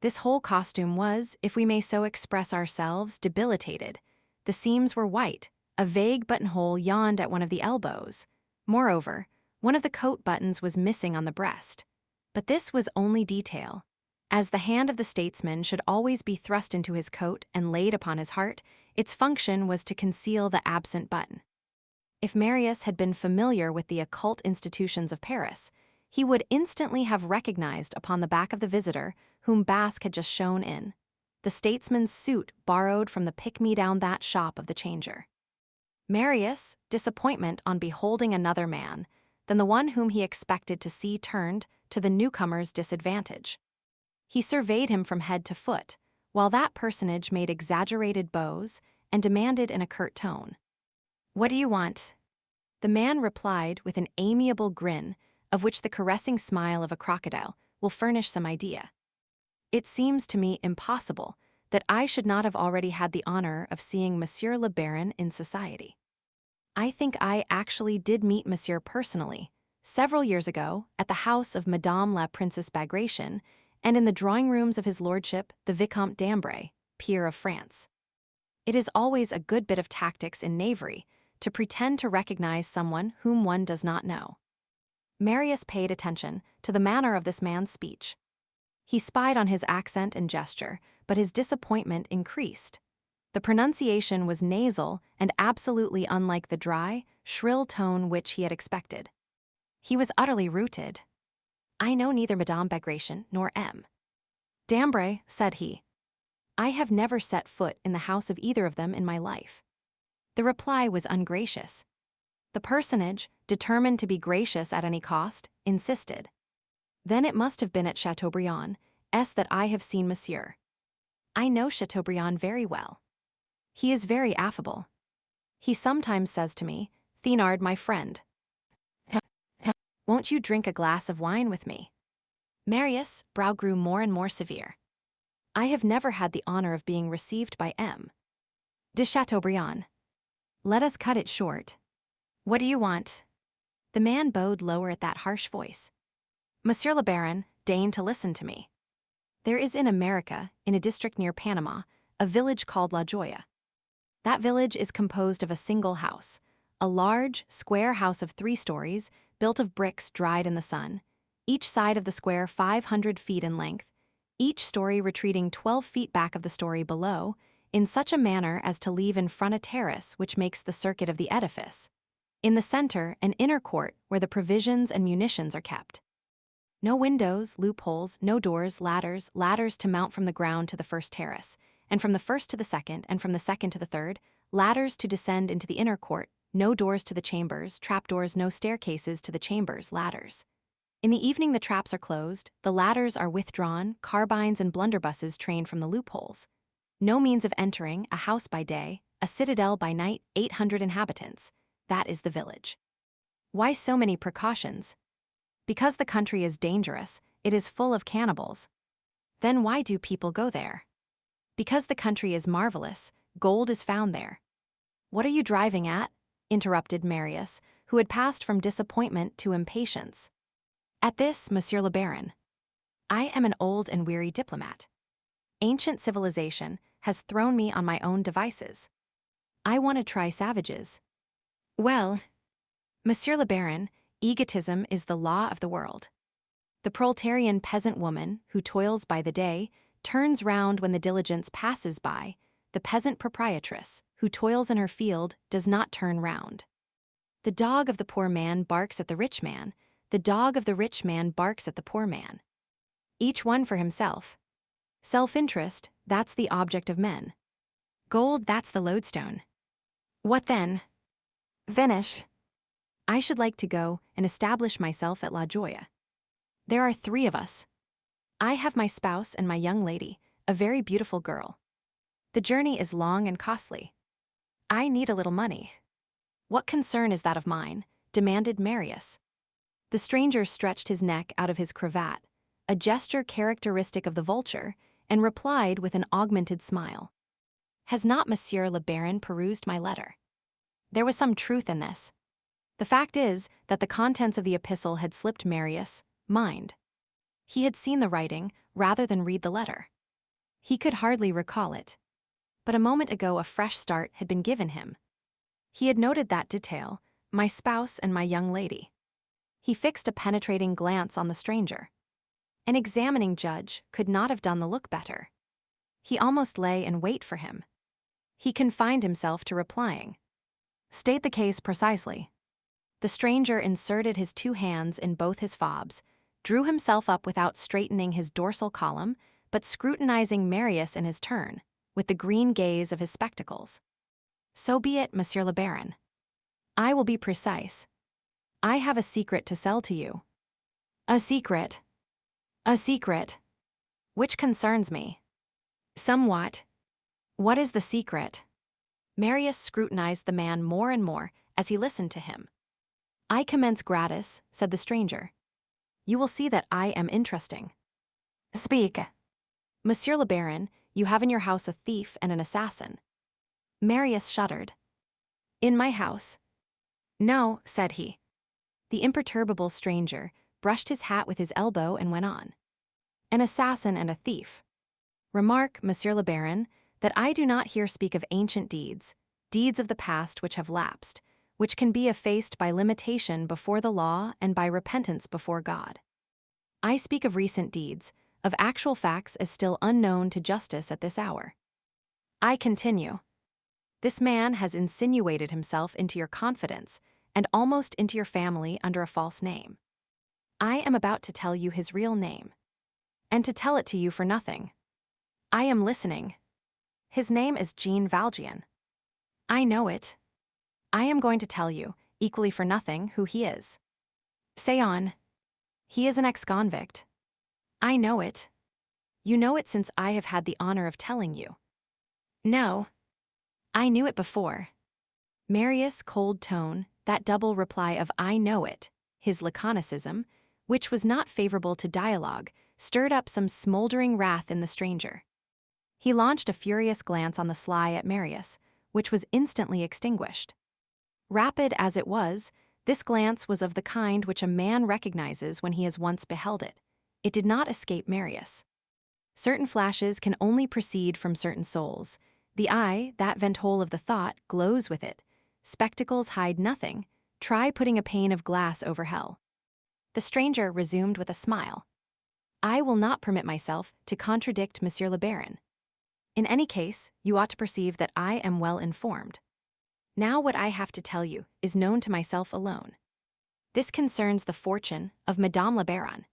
This whole costume was, if we may so express ourselves, debilitated. The seams were white, a vague buttonhole yawned at one of the elbows. Moreover, one of the coat buttons was missing on the breast. But this was only detail. As the hand of the statesman should always be thrust into his coat and laid upon his heart, its function was to conceal the absent button. If Marius had been familiar with the occult institutions of Paris, he would instantly have recognized upon the back of the visitor, whom Basque had just shown in, the statesman's suit borrowed from the pick-me-down-that shop of the changer. Marius' disappointment on beholding another man than the one whom he expected to see turned to the newcomer's disadvantage. He surveyed him from head to foot, while that personage made exaggerated bows and demanded in a curt tone, "What do you want?" The man replied with an amiable grin, of which the caressing smile of a crocodile will furnish some idea. "It seems to me impossible that I should not have already had the honor of seeing Monsieur le Baron in society. I think I actually did meet Monsieur personally, several years ago, at the house of Madame la Princesse Bagration, and in the drawing-rooms of his lordship, the Vicomte d'Ambray, peer of France. It is always a good bit of tactics in knavery to pretend to recognize someone whom one does not know." Marius paid attention to the manner of this man's speech. He spied on his accent and gesture, but his disappointment increased. The pronunciation was nasal and absolutely unlike the dry, shrill tone which he had expected. He was utterly routed. "I know neither Madame Bagration nor M. d'Ambray," said he. "I have never set foot in the house of either of them in my life." The reply was ungracious. The personage, determined to be gracious at any cost, insisted. "Then it must have been at Chateaubriand, that I have seen Monsieur. I know Chateaubriand very well. He is very affable. He sometimes says to me, 'Thénard, my friend, won't you drink a glass of wine with me?'" Marius' brow grew more and more severe. "I have never had the honor of being received by M. de Chateaubriand. Let us cut it short. What do you want?" The man bowed lower at that harsh voice. "Monsieur le Baron, deign to listen to me. There is in America, in a district near Panama, a village called La Joya. That village is composed of a single house, a large, square house of 3 stories, built of bricks dried in the sun, each side of the square 500 feet in length, each story retreating 12 feet back of the story below, in such a manner as to leave in front a terrace which makes the circuit of the edifice. In the center, an inner court where the provisions and munitions are kept. No windows, loopholes, no doors, ladders to mount from the ground to the first terrace, and from the first to the second, and from the second to the third, ladders to descend into the inner court, no doors to the chambers, trapdoors, no staircases to the chambers, ladders. In the evening the traps are closed, the ladders are withdrawn, carbines and blunderbusses trained from the loopholes. No means of entering, a house by day, a citadel by night, 800 inhabitants. That is the village. Why so many precautions? Because the country is dangerous, it is full of cannibals. Then why do people go there? Because the country is marvelous, gold is found there. What are you driving at? Interrupted Marius, who had passed from disappointment to impatience. At this, Monsieur le Baron. I am an old and weary diplomat. Ancient civilization has thrown me on my own devices. I want to try savages. Well, Monsieur le Baron, egotism is the law of the world. The proletarian peasant woman, who toils by the day, turns round when the diligence passes by. The peasant proprietress, who toils in her field, does not turn round. The dog of the poor man barks at the rich man. The dog of the rich man barks at the poor man. Each one for himself. Self-interest, that's the object of men. Gold, that's the lodestone. What then? Finish. I should like to go and establish myself at La Joya. There are 3 of us. I have my spouse and my young lady, a very beautiful girl. The journey is long and costly. I need a little money. What concern is that of mine? Demanded Marius. The stranger stretched his neck out of his cravat, a gesture characteristic of the vulture, and replied with an augmented smile. Has not Monsieur le Baron perused my letter? There was some truth in this. The fact is that the contents of the epistle had slipped Marius' mind. He had seen the writing rather than read the letter. He could hardly recall it. But a moment ago a fresh start had been given him. He had noted that detail, my spouse and my young lady. He fixed a penetrating glance on the stranger. An examining judge could not have done the look better. He almost lay in wait for him. He confined himself to replying. State the case precisely. The stranger inserted his 2 hands in both his fobs, drew himself up without straightening his dorsal column, but scrutinizing Marius in his turn, with the green gaze of his spectacles. So be it, Monsieur le Baron. I will be precise. I have a secret to sell to you. A secret. A secret. Which concerns me. Somewhat. What is the secret? Marius scrutinized the man more and more as he listened to him. I commence gratis, said the stranger. You will see that I am interesting. Speak. Monsieur le Baron, you have in your house a thief and an assassin. Marius shuddered. In my house? No, said he. The imperturbable stranger brushed his hat with his elbow and went on. An assassin and a thief. Remark, Monsieur le Baron, that I do not here speak of ancient deeds, deeds of the past which have lapsed, which can be effaced by limitation before the law and by repentance before God. I speak of recent deeds, of actual facts as still unknown to justice at this hour. I continue. This man has insinuated himself into your confidence and almost into your family under a false name. I am about to tell you his real name, and to tell it to you for nothing. I am listening. His name is Jean Valjean. I know it. I am going to tell you, equally for nothing, who he is. Say on. He is an ex-convict. I know it. You know it since I have had the honor of telling you. No. I knew it before. Marius' cold tone, that double reply of I know it, his laconicism, which was not favorable to dialogue, stirred up some smoldering wrath in the stranger. He launched a furious glance on the sly at Marius, which was instantly extinguished. Rapid as it was, this glance was of the kind which a man recognizes when he has once beheld it. It did not escape Marius. Certain flashes can only proceed from certain souls. The eye, that venthole of the thought, glows with it. Spectacles hide nothing. Try putting a pane of glass over hell. The stranger resumed with a smile. I will not permit myself to contradict Monsieur le Baron. In any case, you ought to perceive that I am well informed. Now what I have to tell you is known to myself alone. This concerns the fortune of Madame la Baronne.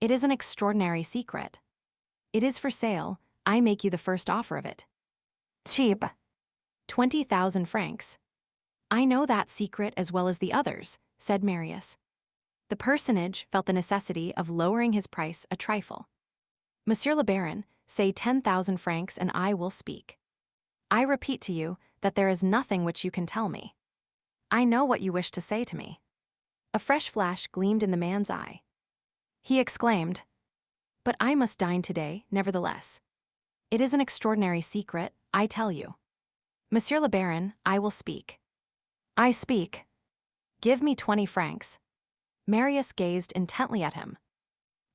It is an extraordinary secret. It is for sale. I make you the first offer of it. Cheap. 20,000 francs. I know that secret as well as the others, said Marius. The personage felt the necessity of lowering his price a trifle. Monsieur le Baron, say 10,000 francs and I will speak. I repeat to you that there is nothing which you can tell me. I know what you wish to say to me. A fresh flash gleamed in the man's eye. He exclaimed, But I must dine today, nevertheless. It is an extraordinary secret, I tell you. Monsieur le Baron, I will speak. I speak. Give me 20 francs. Marius gazed intently at him.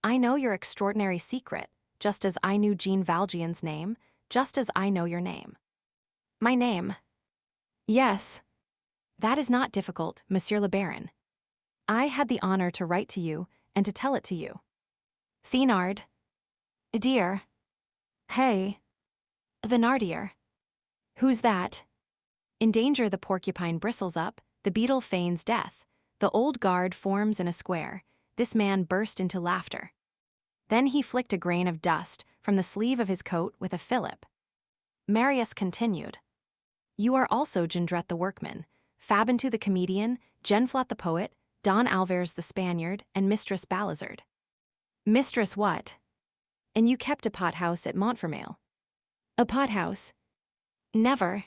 I know your extraordinary secret, just as I knew Jean Valjean's name, just as I know your name. My name? Yes. That is not difficult, Monsieur le Baron. I had the honor to write to you and to tell it to you. Thénard. Dear. Hey. Thénardier. Who's that? In danger the porcupine bristles up, the beetle feigns death. The old guard forms in a square. This man burst into laughter. Then he flicked a grain of dust from the sleeve of his coat with a fillip. Marius continued. You are also Jondrette the workman, Fabantou the comedian, Genflot the poet, Don Alvarez the Spaniard, and Mistress Balizard. Mistress what? And you kept a pothouse at Montfermeil. A pothouse? Never.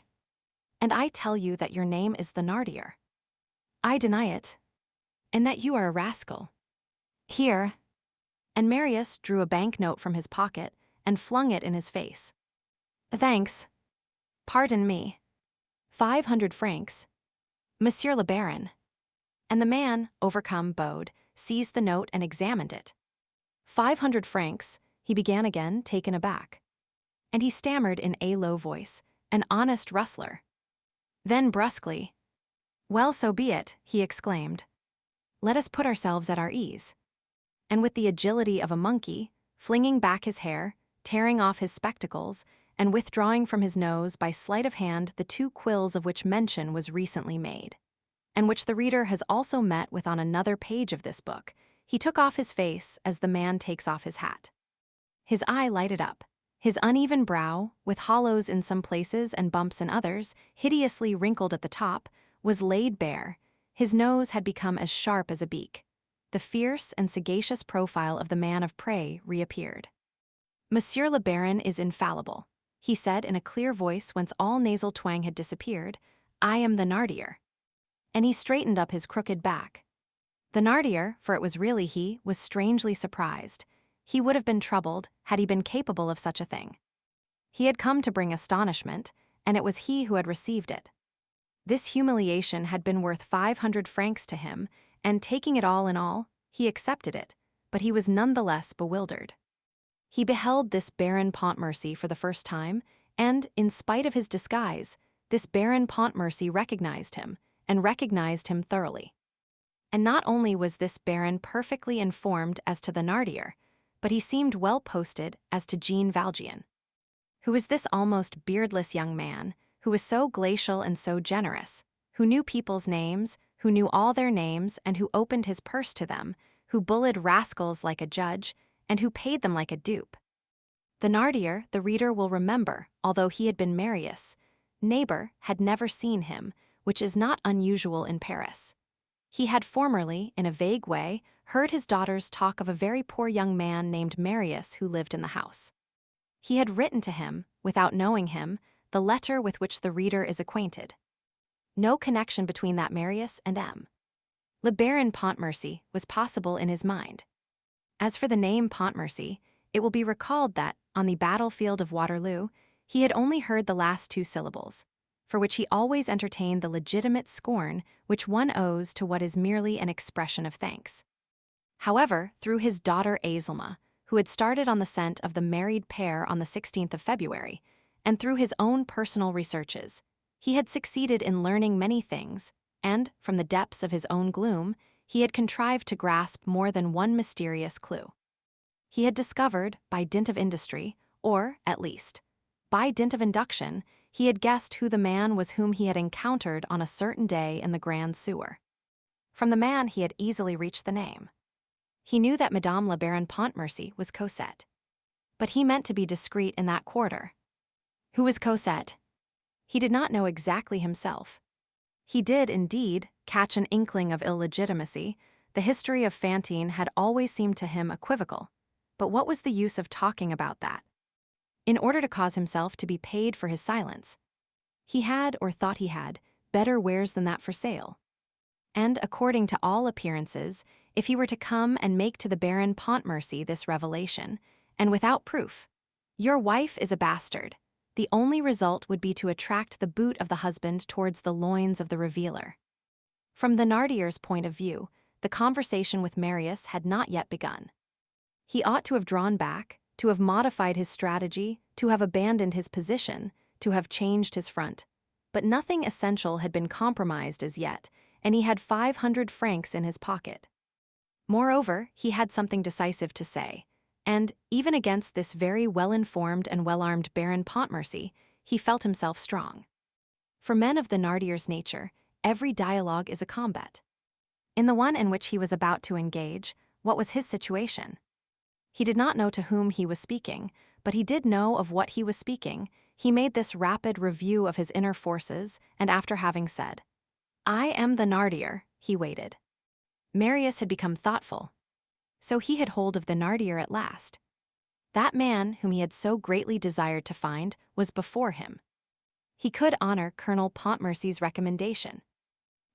And I tell you that your name is Thénardier. I deny it. And that you are a rascal. Here. And Marius drew a banknote from his pocket and flung it in his face. Thanks. Pardon me. 500 francs. Monsieur le Baron. And the man, overcome, bowed, seized the note and examined it. 500 francs, he began again, taken aback. And he stammered in a low voice, an honest rustler. Then brusquely, Well, so be it, he exclaimed. Let us put ourselves at our ease. And with the agility of a monkey, flinging back his hair, tearing off his spectacles, and withdrawing from his nose by sleight of hand the 2 quills of which mention was recently made, and which the reader has also met with on another page of this book, he took off his face as the man takes off his hat. His eye lighted up. His uneven brow, with hollows in some places and bumps in others, hideously wrinkled at the top, was laid bare. His nose had become as sharp as a beak. The fierce and sagacious profile of the man of prey reappeared. Monsieur le Baron is infallible, he said in a clear voice whence all nasal twang had disappeared. I am Thénardier. And he straightened up his crooked back. Thénardier, for it was really he, was strangely surprised. He would have been troubled had he been capable of such a thing. He had come to bring astonishment, and it was he who had received it. This humiliation had been worth 500 francs to him, and taking it all in all, he accepted it, but he was none the less bewildered. He beheld this Baron Pontmercy for the first time, and, in spite of his disguise, this Baron Pontmercy recognized him thoroughly. And not only was this Baron perfectly informed as to Thénardier, but he seemed well posted as to Jean Valjean. Who was this almost beardless young man, who was so glacial and so generous, who knew people's names, who knew all their names, and who opened his purse to them, who bullied rascals like a judge, and who paid them like a dupe? Thénardier, the reader will remember, although he had been Marius' neighbor, had never seen him, which is not unusual in Paris. He had formerly, in a vague way, heard his daughters talk of a very poor young man named Marius who lived in the house. He had written to him, without knowing him, the letter with which the reader is acquainted. No connection between that Marius and M. Le Baron Pontmercy was possible in his mind. As for the name Pontmercy, it will be recalled that, on the battlefield of Waterloo, he had only heard the last 2 syllables, for which he always entertained the legitimate scorn which one owes to what is merely an expression of thanks. However, through his daughter Azelma, who had started on the scent of the married pair on the 16th of February, and through his own personal researches, he had succeeded in learning many things, and, from the depths of his own gloom, he had contrived to grasp more than one mysterious clue. He had discovered, by dint of industry, or, at least, by dint of induction, he had guessed who the man was whom he had encountered on a certain day in the Grand Sewer. From the man he had easily reached the name. He knew that Madame la Baronne Pontmercy was Cosette. But he meant to be discreet in that quarter. Who was Cosette? He did not know exactly himself. He did, indeed, catch an inkling of illegitimacy. The history of Fantine had always seemed to him equivocal. But what was the use of talking about that? In order to cause himself to be paid for his silence, he had, or thought he had, better wares than that for sale. And, according to all appearances, if he were to come and make to the Baron Pontmercy this revelation, and without proof, "Your wife is a bastard," the only result would be to attract the boot of the husband towards the loins of the revealer. From the Thénardier's point of view, the conversation with Marius had not yet begun. He ought to have drawn back, to have modified his strategy, to have abandoned his position, to have changed his front. But nothing essential had been compromised as yet, and he had 500 francs in his pocket. Moreover, he had something decisive to say, and, even against this very well-informed and well-armed Baron Pontmercy, he felt himself strong. For men of the Thénardier's nature, every dialogue is a combat. In the one in which he was about to engage, what was his situation? He did not know to whom he was speaking, but he did know of what he was speaking. He made this rapid review of his inner forces, and after having said, "I am the Thénardier," he waited. Marius had become thoughtful. So he had hold of the Thénardier at last. That man whom he had so greatly desired to find was before him. He could honor Colonel Pontmercy's recommendation.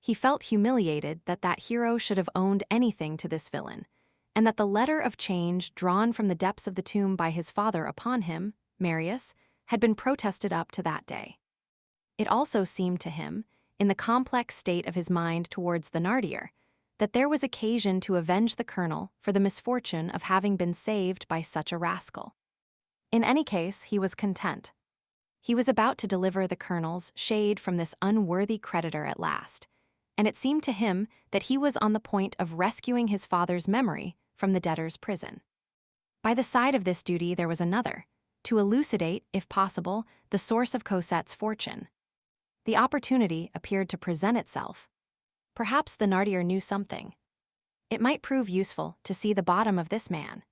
He felt humiliated that that hero should have owned anything to this villain, and that the letter of change drawn from the depths of the tomb by his father upon him, Marius, had been protested up to that day. It also seemed to him, in the complex state of his mind towards the Thénardier, that there was occasion to avenge the colonel for the misfortune of having been saved by such a rascal. In any case, he was content. He was about to deliver the colonel's shade from this unworthy creditor at last, and it seemed to him that he was on the point of rescuing his father's memory from the debtor's prison. By the side of this duty there was another, to elucidate, if possible, the source of Cosette's fortune. The opportunity appeared to present itself. Perhaps the Thénardier knew something. It might prove useful to see the bottom of this man.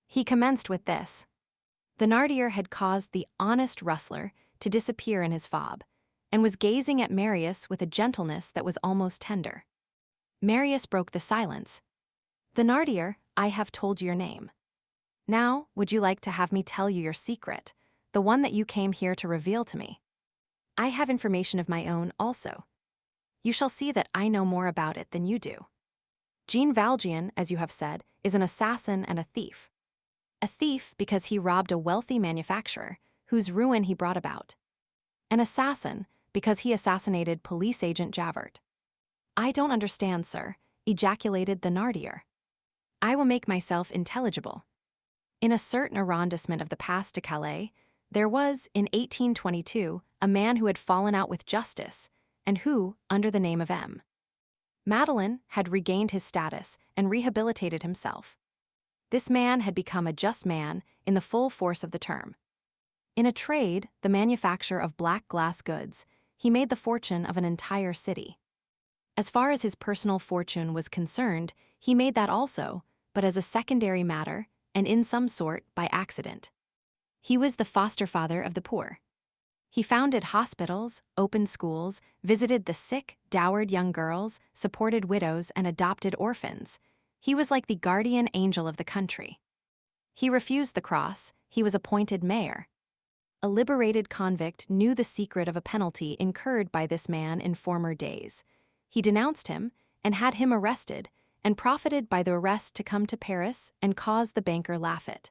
He commenced with this. The Thénardier had caused the honest rustler to disappear in his fob, and was gazing at Marius with a gentleness that was almost tender. Marius broke the silence. "Thénardier, I have told you your name. Now, would you like to have me tell you your secret, the one that you came here to reveal to me? I have information of my own also. You shall see that I know more about it than you do. Jean Valjean, as you have said, is an assassin and a thief. A thief because he robbed a wealthy manufacturer, whose ruin he brought about. An assassin because he assassinated police agent Javert." "I don't understand, sir," ejaculated the Thénardier. "I will make myself intelligible. In a certain arrondissement of the Pas de Calais, there was, in 1822, a man who had fallen out with justice, and who, under the name of M. Madeleine, had regained his status and rehabilitated himself. This man had become a just man in the full force of the term. In a trade, the manufacture of black glass goods, he made the fortune of an entire city. As far as his personal fortune was concerned, he made that also, but as a secondary matter, and in some sort by accident. He was the foster father of the poor. He founded hospitals, opened schools, visited the sick, dowered young girls, supported widows, and adopted orphans. He was like the guardian angel of the country. He refused the cross, he was appointed mayor. A liberated convict knew the secret of a penalty incurred by this man in former days. He denounced him, and had him arrested, and profited by the arrest to come to Paris and cause the banker laugh it.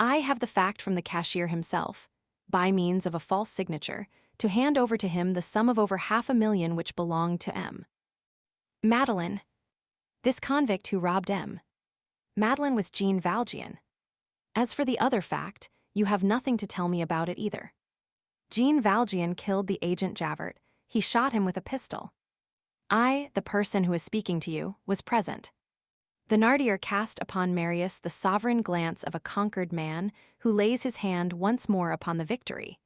I have the fact from the cashier himself, by means of a false signature, to hand over to him the sum of over 500,000 which belonged to M. Madeleine. This convict who robbed M. Madeleine was Jean Valjean. As for the other fact, you have nothing to tell me about it either. Jean Valjean killed the agent Javert. He shot him with a pistol. I, the person who is speaking to you, was present. Thénardier cast upon Marius the sovereign glance of a conquered man who lays his hand once more upon the victory,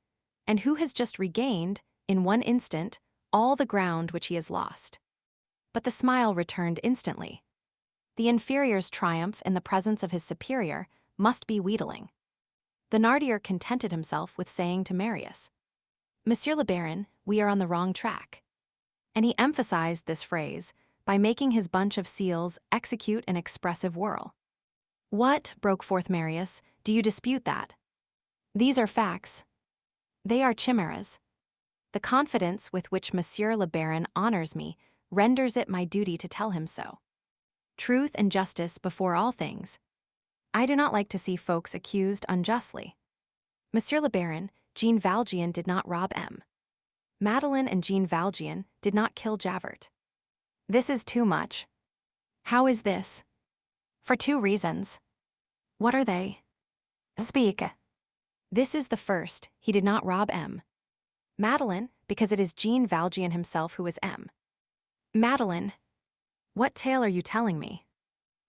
and who has just regained, in one instant, all the ground which he has lost. But the smile returned instantly. The inferior's triumph in the presence of his superior must be wheedling. Thénardier contented himself with saying to Marius, "Monsieur le Baron, we are on the wrong track." And he emphasized this phrase by making his bunch of seals execute an expressive whirl. "What," broke forth Marius, "do you dispute that? These are facts. They are chimeras. The confidence with which Monsieur le Baron honors me renders it my duty to tell him so. Truth and justice before all things. I do not like to see folks accused unjustly. Monsieur le Baron, Jean Valjean did not rob M. Madeleine and Jean Valjean did not kill Javert. This is too much." "How is this?" "For 2 reasons." "What are they?" "Speak." "This is the first, he did not rob M. Madeleine, because it is Jean Valjean himself who is M. Madeleine. What tale are you telling me?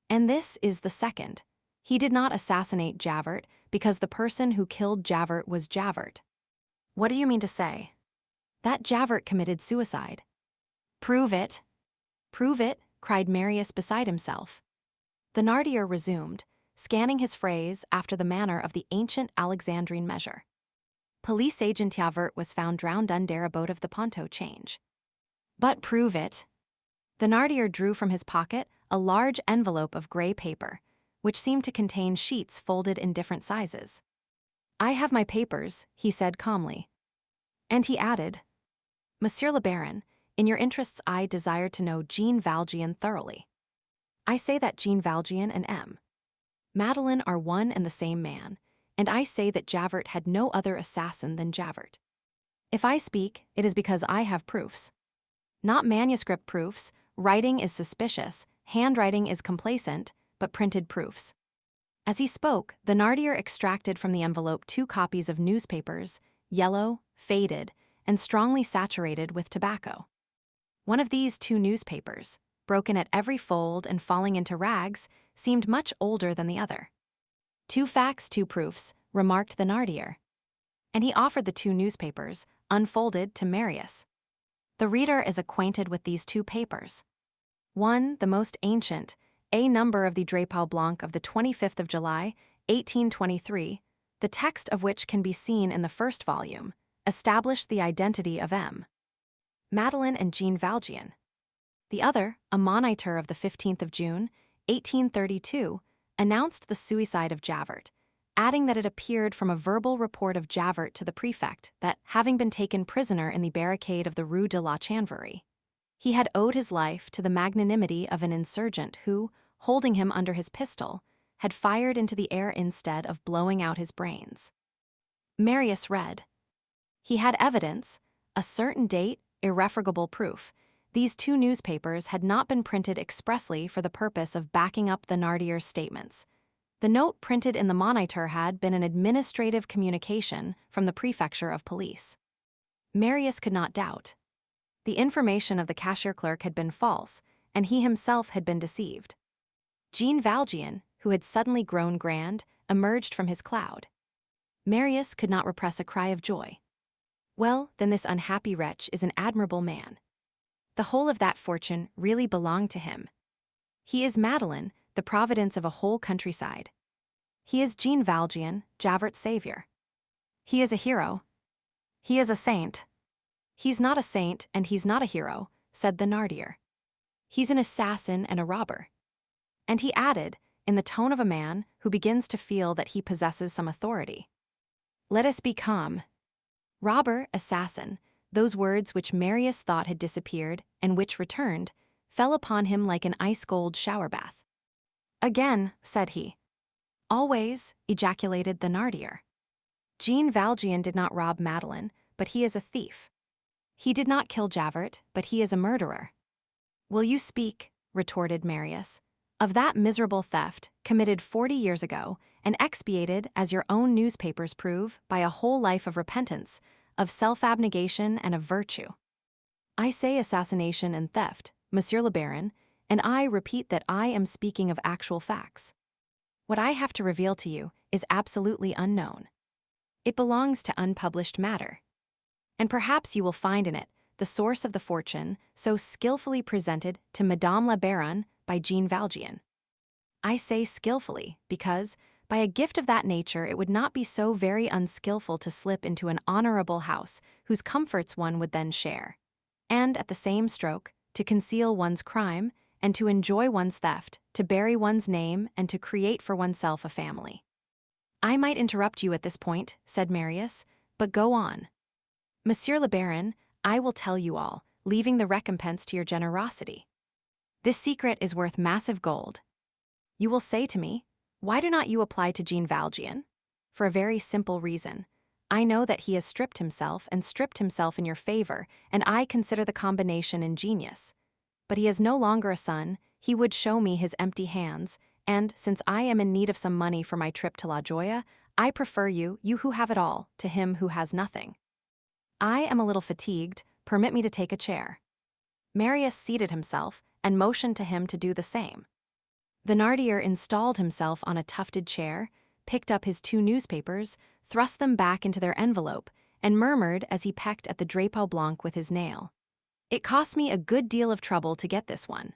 And this is the second. He did not assassinate Javert because the person who killed Javert was Javert." "What do you mean to say?" "That Javert committed suicide." "Prove it." "Prove it," cried Marius beside himself. Thénardier resumed, scanning his phrase after the manner of the ancient Alexandrine measure. "Police agent Javert was found drowned under a boat of the Ponto change." "But prove it." Thénardier drew from his pocket a large envelope of gray paper, which seemed to contain sheets folded in different sizes. "I have my papers," he said calmly. And he added, "Monsieur le Baron, in your interests I desire to know Jean Valjean thoroughly. I say that Jean Valjean and M. Madeleine are one and the same man, and I say that Javert had no other assassin than Javert. If I speak, it is because I have proofs. Not manuscript proofs, writing is suspicious, handwriting is complacent, but printed proofs." As he spoke, Thénardier extracted from the envelope 2 copies of newspapers, yellow, faded, and strongly saturated with tobacco. One of these 2 newspapers, broken at every fold and falling into rags, seemed much older than the other. "2 facts, 2 proofs," remarked Thénardier. And he offered the 2 newspapers, unfolded, to Marius. The reader is acquainted with these 2 papers. One, the most ancient, a number of the Drapeau Blanc of the 25th of July, 1823, the text of which can be seen in the first volume, established the identity of M. Madeleine and Jean Valjean. The other, a moniteur of the 15th of June, 1832, announced the suicide of Javert, adding that it appeared from a verbal report of Javert to the prefect that, having been taken prisoner in the barricade of the Rue de la Chanvrerie, he had owed his life to the magnanimity of an insurgent who, holding him under his pistol, had fired into the air instead of blowing out his brains. Marius read. He had evidence, a certain date, irrefragable proof. These 2 newspapers had not been printed expressly for the purpose of backing up Thénardier's statements. The note printed in the Moniteur had been an administrative communication from the prefecture of police. Marius could not doubt. The information of the cashier clerk had been false, and he himself had been deceived. Jean Valjean, who had suddenly grown grand, emerged from his cloud. Marius could not repress a cry of joy. Well, then this unhappy wretch is an admirable man. The whole of that fortune really belonged to him. He is Madeleine, the providence of a whole countryside. He is Jean Valjean, Javert's savior. He is a hero. He is a saint. He's not a saint and he's not a hero, said Thénardier. He's an assassin and a robber. And he added, in the tone of a man who begins to feel that he possesses some authority. Let us be calm. Robber, assassin, those words which Marius thought had disappeared and which returned, fell upon him like an ice-cold shower bath. Again, said he. Always, ejaculated Thénardier. Jean Valjean did not rob Madeleine, but he is a thief. He did not kill Javert, but he is a murderer. Will you speak? Retorted Marius. Of that miserable theft, committed 40 years ago, and expiated, as your own newspapers prove, by a whole life of repentance, of self-abnegation and of virtue. I say assassination and theft, Monsieur le Baron, and I repeat that I am speaking of actual facts. What I have to reveal to you is absolutely unknown. It belongs to unpublished matter. And perhaps you will find in it the source of the fortune so skillfully presented to Madame la Baronne by Jean Valjean. I say skillfully because, by a gift of that nature, it would not be so very unskillful to slip into an honorable house whose comforts one would then share, and, at the same stroke, to conceal one's crime, and to enjoy one's theft, to bury one's name, and to create for oneself a family. I might interrupt you at this point, said Marius, but go on. Monsieur le Baron, I will tell you all, leaving the recompense to your generosity. This secret is worth massive gold. You will say to me, why do not you apply to Jean Valjean? For a very simple reason. I know that he has stripped himself in your favor, and I consider the combination ingenious. But he has no longer a son, he would show me his empty hands, and, since I am in need of some money for my trip to La Joya, I prefer you who have it all, to him who has nothing. I am a little fatigued, permit me to take a chair. Marius seated himself, and motioned to him to do the same. Thénardier installed himself on a tufted chair, picked up his 2 newspapers, thrust them back into their envelope, and murmured as he pecked at the drapeau blanc with his nail. It cost me a good deal of trouble to get this one.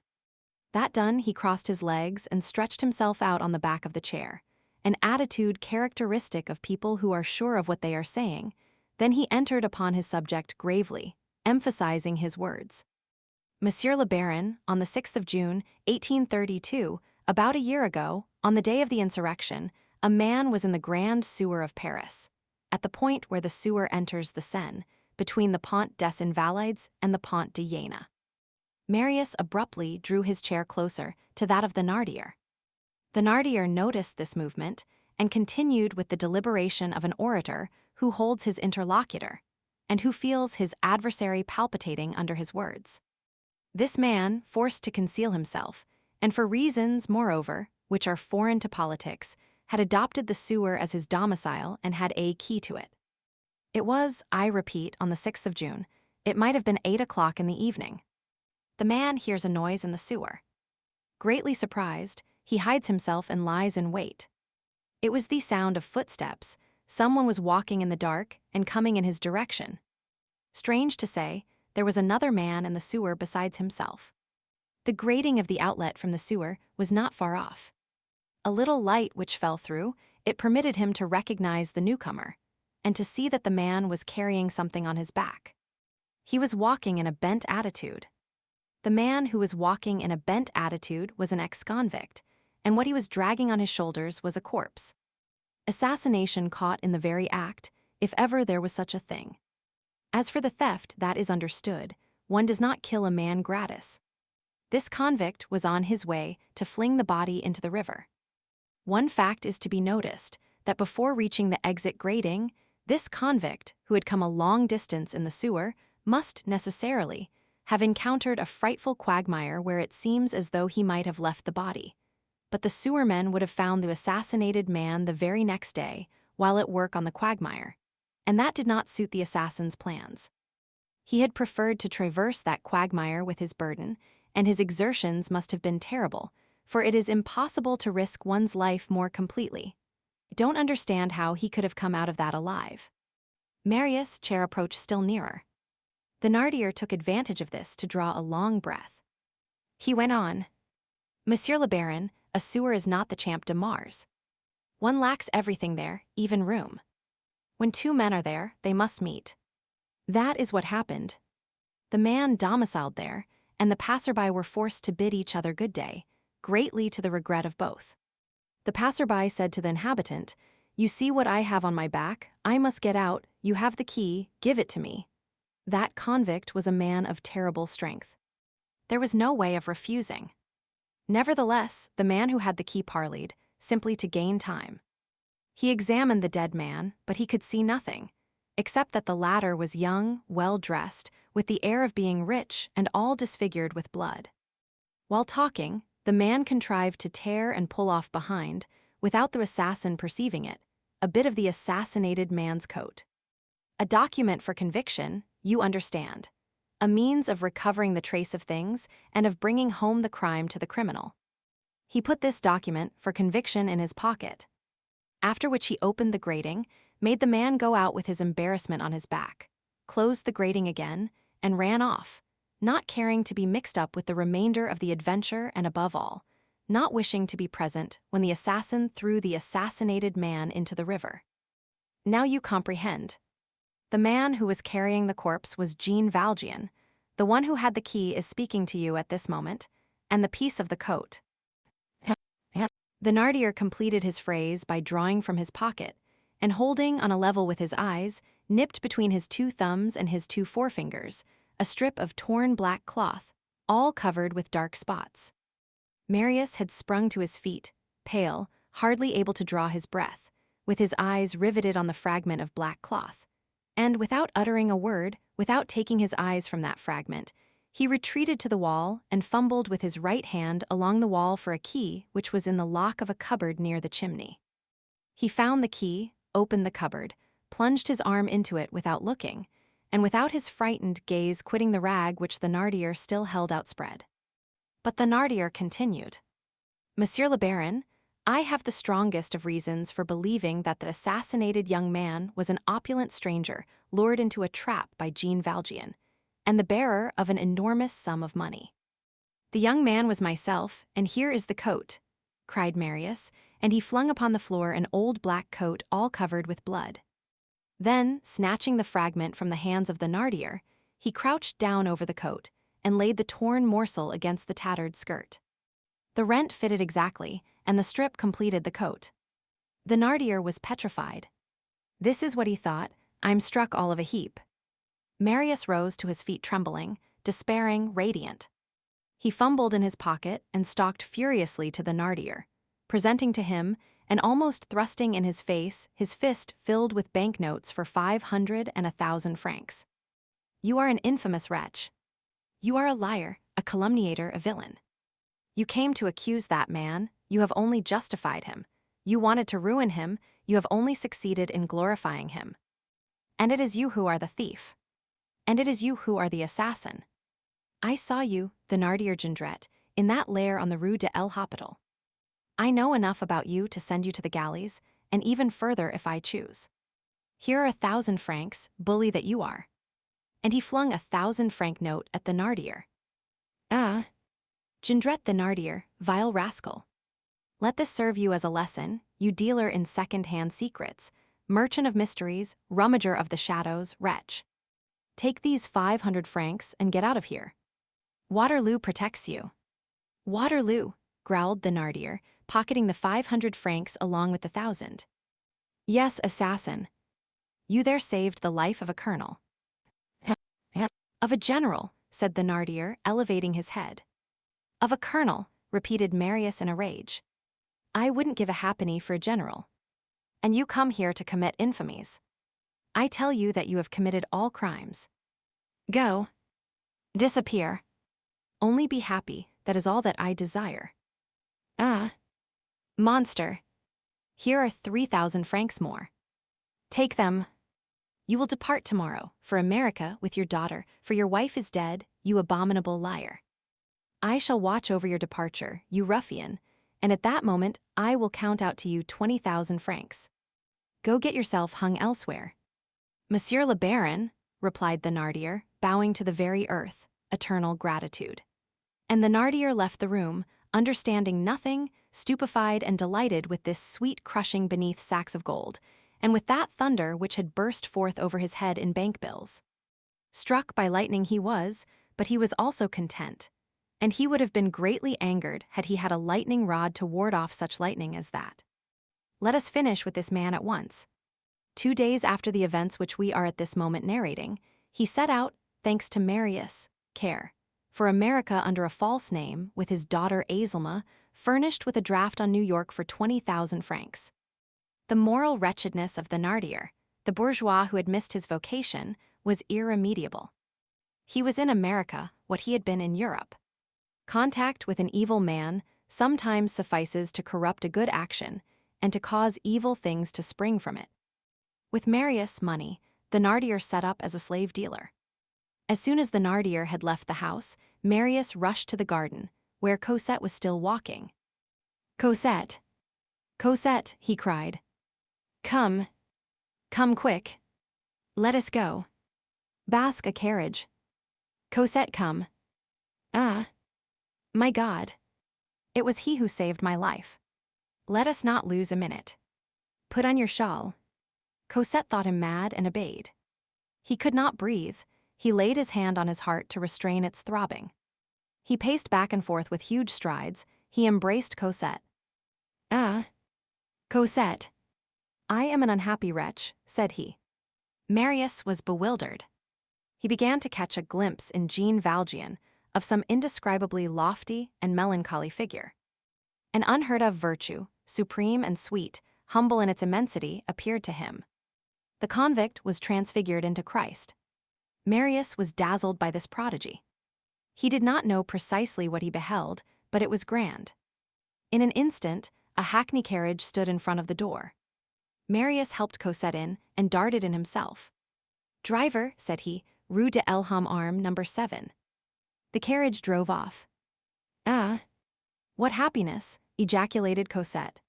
That done, he crossed his legs and stretched himself out on the back of the chair, an attitude characteristic of people who are sure of what they are saying. Then he entered upon his subject gravely, emphasizing his words. Monsieur le Baron, on the 6th of June, 1832, about a year ago, on the day of the insurrection, a man was in the Grand Sewer of Paris, at the point where the sewer enters the Seine, between the Pont des Invalides and the Pont de Iéna. Marius abruptly drew his chair closer to that of Thénardier. Thénardier noticed this movement and continued with the deliberation of an orator who holds his interlocutor, and who feels his adversary palpitating under his words. This man, forced to conceal himself, and for reasons, moreover, which are foreign to politics, had adopted the sewer as his domicile and had a key to it. It was, I repeat, on the 6th of June. It might have been 8 o'clock in the evening. The man hears a noise in the sewer. Greatly surprised, he hides himself and lies in wait. It was the sound of footsteps. Someone was walking in the dark and coming in his direction. Strange to say, there was another man in the sewer besides himself. The grating of the outlet from the sewer was not far off. A little light which fell through, it permitted him to recognize the newcomer, and to see that the man was carrying something on his back. He was walking in a bent attitude. The man who was walking in a bent attitude was an ex-convict, and what he was dragging on his shoulders was a corpse. Assassination caught in the very act, if ever there was such a thing. As for the theft, that is understood. One does not kill a man gratis. This convict was on his way to fling the body into the river. One fact is to be noticed, that before reaching the exit grating, this convict, who had come a long distance in the sewer, must necessarily have encountered a frightful quagmire where it seems as though he might have left the body. But the sewermen would have found the assassinated man the very next day, while at work on the quagmire, and that did not suit the assassin's plans. He had preferred to traverse that quagmire with his burden, and his exertions must have been terrible, for it is impossible to risk one's life more completely. I don't understand how he could have come out of that alive. Marius' chair approached still nearer. Thénardier took advantage of this to draw a long breath. He went on, Monsieur le Baron, a sewer is not the Champ de Mars. One lacks everything there, even room. When 2 men are there, they must meet. That is what happened. The man domiciled there, and the passerby were forced to bid each other good day, greatly to the regret of both. The passerby said to the inhabitant, You see what I have on my back, I must get out, you have the key, give it to me. That convict was a man of terrible strength. There was no way of refusing. Nevertheless, the man who had the key parleyed, simply to gain time. He examined the dead man, but he could see nothing, except that the latter was young, well-dressed, with the air of being rich and all disfigured with blood. While talking, The man contrived to tear and pull off behind, without the assassin perceiving it, a bit of the assassinated man's coat. A document for conviction, you understand. A means of recovering the trace of things and of bringing home the crime to the criminal. He put this document for conviction in his pocket, after which he opened the grating, made the man go out with his embarrassment on his back, closed the grating again, and ran off, not caring to be mixed up with the remainder of the adventure and, above all, not wishing to be present when the assassin threw the assassinated man into the river. Now you comprehend. The man who was carrying the corpse was Jean Valjean. The one who had the key is speaking to you at this moment, and the piece of the coat. The Thénardier completed his phrase by drawing from his pocket, and holding on a level with his eyes, nipped between his 2 thumbs and his 2 forefingers, a strip of torn black cloth, all covered with dark spots. Marius had sprung to his feet, pale, hardly able to draw his breath, with his eyes riveted on the fragment of black cloth, and without uttering a word, without taking his eyes from that fragment, he retreated to the wall and fumbled with his right hand along the wall for a key which was in the lock of a cupboard near the chimney. He found the key, opened the cupboard, plunged his arm into it without looking, and without his frightened gaze quitting the rag which the Thénardier still held outspread. But the Thénardier continued. Monsieur le Baron, I have the strongest of reasons for believing that the assassinated young man was an opulent stranger lured into a trap by Jean Valjean, and the bearer of an enormous sum of money. The young man was myself, and here is the coat, cried Marius, and he flung upon the floor an old black coat all covered with blood. Then, snatching the fragment from the hands of the Thénardier, he crouched down over the coat and laid the torn morsel against the tattered skirt. The rent fitted exactly, and the strip completed the coat. The Thénardier was petrified. This is what he thought, I'm struck all of a heap. Marius rose to his feet trembling, despairing, radiant. He fumbled in his pocket and stalked furiously to the Thénardier, presenting to him, and almost thrusting in his face, his fist filled with banknotes for 500 and 1,000 francs. You are an infamous wretch. You are a liar, a calumniator, a villain. You came to accuse that man, you have only justified him. You wanted to ruin him, you have only succeeded in glorifying him. And it is you who are the thief. And it is you who are the assassin. I saw you, Thénardier Jondrette, in that lair on the Rue de l'Hôpital. I know enough about you to send you to the galleys, and even further if I choose. Here are 1,000 francs, bully that you are. And he flung a 1,000-franc note at Thénardier. Ah, Jondrette Thénardier, vile rascal. Let this serve you as a lesson, you dealer in second-hand secrets, merchant of mysteries, rummager of the shadows, wretch. Take these 500 francs and get out of here. Waterloo protects you. Waterloo, growled Thénardier, pocketing the 500 francs along with the 1,000. Yes, assassin. You there saved the life of a colonel. Of a general, said Thénardier, elevating his head. Of a colonel, repeated Marius in a rage. I wouldn't give a halfpenny for a general. And you come here to commit infamies. I tell you that you have committed all crimes. Go. Disappear. Only be happy, that is all that I desire. Ah. Monster. Here are 3,000 francs more. Take them. You will depart tomorrow, for America, with your daughter, for your wife is dead, you abominable liar. I shall watch over your departure, you ruffian, and at that moment I will count out to you 20,000 francs. Go get yourself hung elsewhere. Monsieur le Baron, replied Thénardier, bowing to the very earth, eternal gratitude. And Thénardier left the room, understanding nothing, stupefied and delighted with this sweet crushing beneath sacks of gold, and with that thunder which had burst forth over his head in bank bills. Struck by lightning he was, but he was also content, and he would have been greatly angered had he had a lightning rod to ward off such lightning as that. Let us finish with this man at once. 2 days after the events which we are at this moment narrating, he set out, thanks to Marius' care, for America under a false name, with his daughter Azelma, furnished with a draft on New York for 20,000 francs. The moral wretchedness of Thénardier, the bourgeois who had missed his vocation, was irremediable. He was in America what he had been in Europe. Contact with an evil man, sometimes suffices to corrupt a good action and to cause evil things to spring from it. With Marius' money, Thénardier set up as a slave dealer. As soon as Thénardier had left the house, Marius rushed to the garden, where Cosette was still walking. "Cosette! Cosette!" he cried. "Come! Come quick! Let us go! Basque a carriage! Cosette, come! Ah! My God! It was he who saved my life. Let us not lose a minute. Put on your shawl." Cosette thought him mad and obeyed. He could not breathe. He laid his hand on his heart to restrain its throbbing. He paced back and forth with huge strides. He embraced Cosette. "Ah! Cosette! I am an unhappy wretch," said he. Marius was bewildered. He began to catch a glimpse in Jean Valjean of some indescribably lofty and melancholy figure. An unheard-of virtue, supreme and sweet, humble in its immensity, appeared to him. The convict was transfigured into Christ. Marius was dazzled by this prodigy. He did not know precisely what he beheld, but it was grand. In an instant, a hackney carriage stood in front of the door. Marius helped Cosette in and darted in himself. "Driver," said he, "Rue de Elham Arm, number 7. The carriage drove off. "Ah! What happiness!" ejaculated Cosette.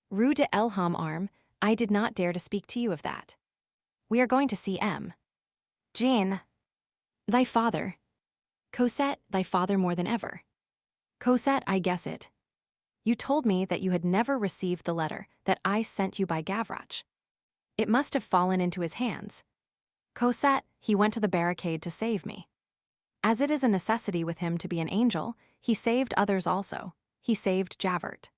"Rue de Elham Arm, I did not dare to speak to you of that. We are going to see M. Jean. Thy father. Cosette, thy father more than ever. Cosette, I guess it. You told me that you had never received the letter that I sent you by Gavroche. It must have fallen into his hands. Cosette, he went to the barricade to save me. As it is a necessity with him to be an angel, he saved others also. He saved Javert.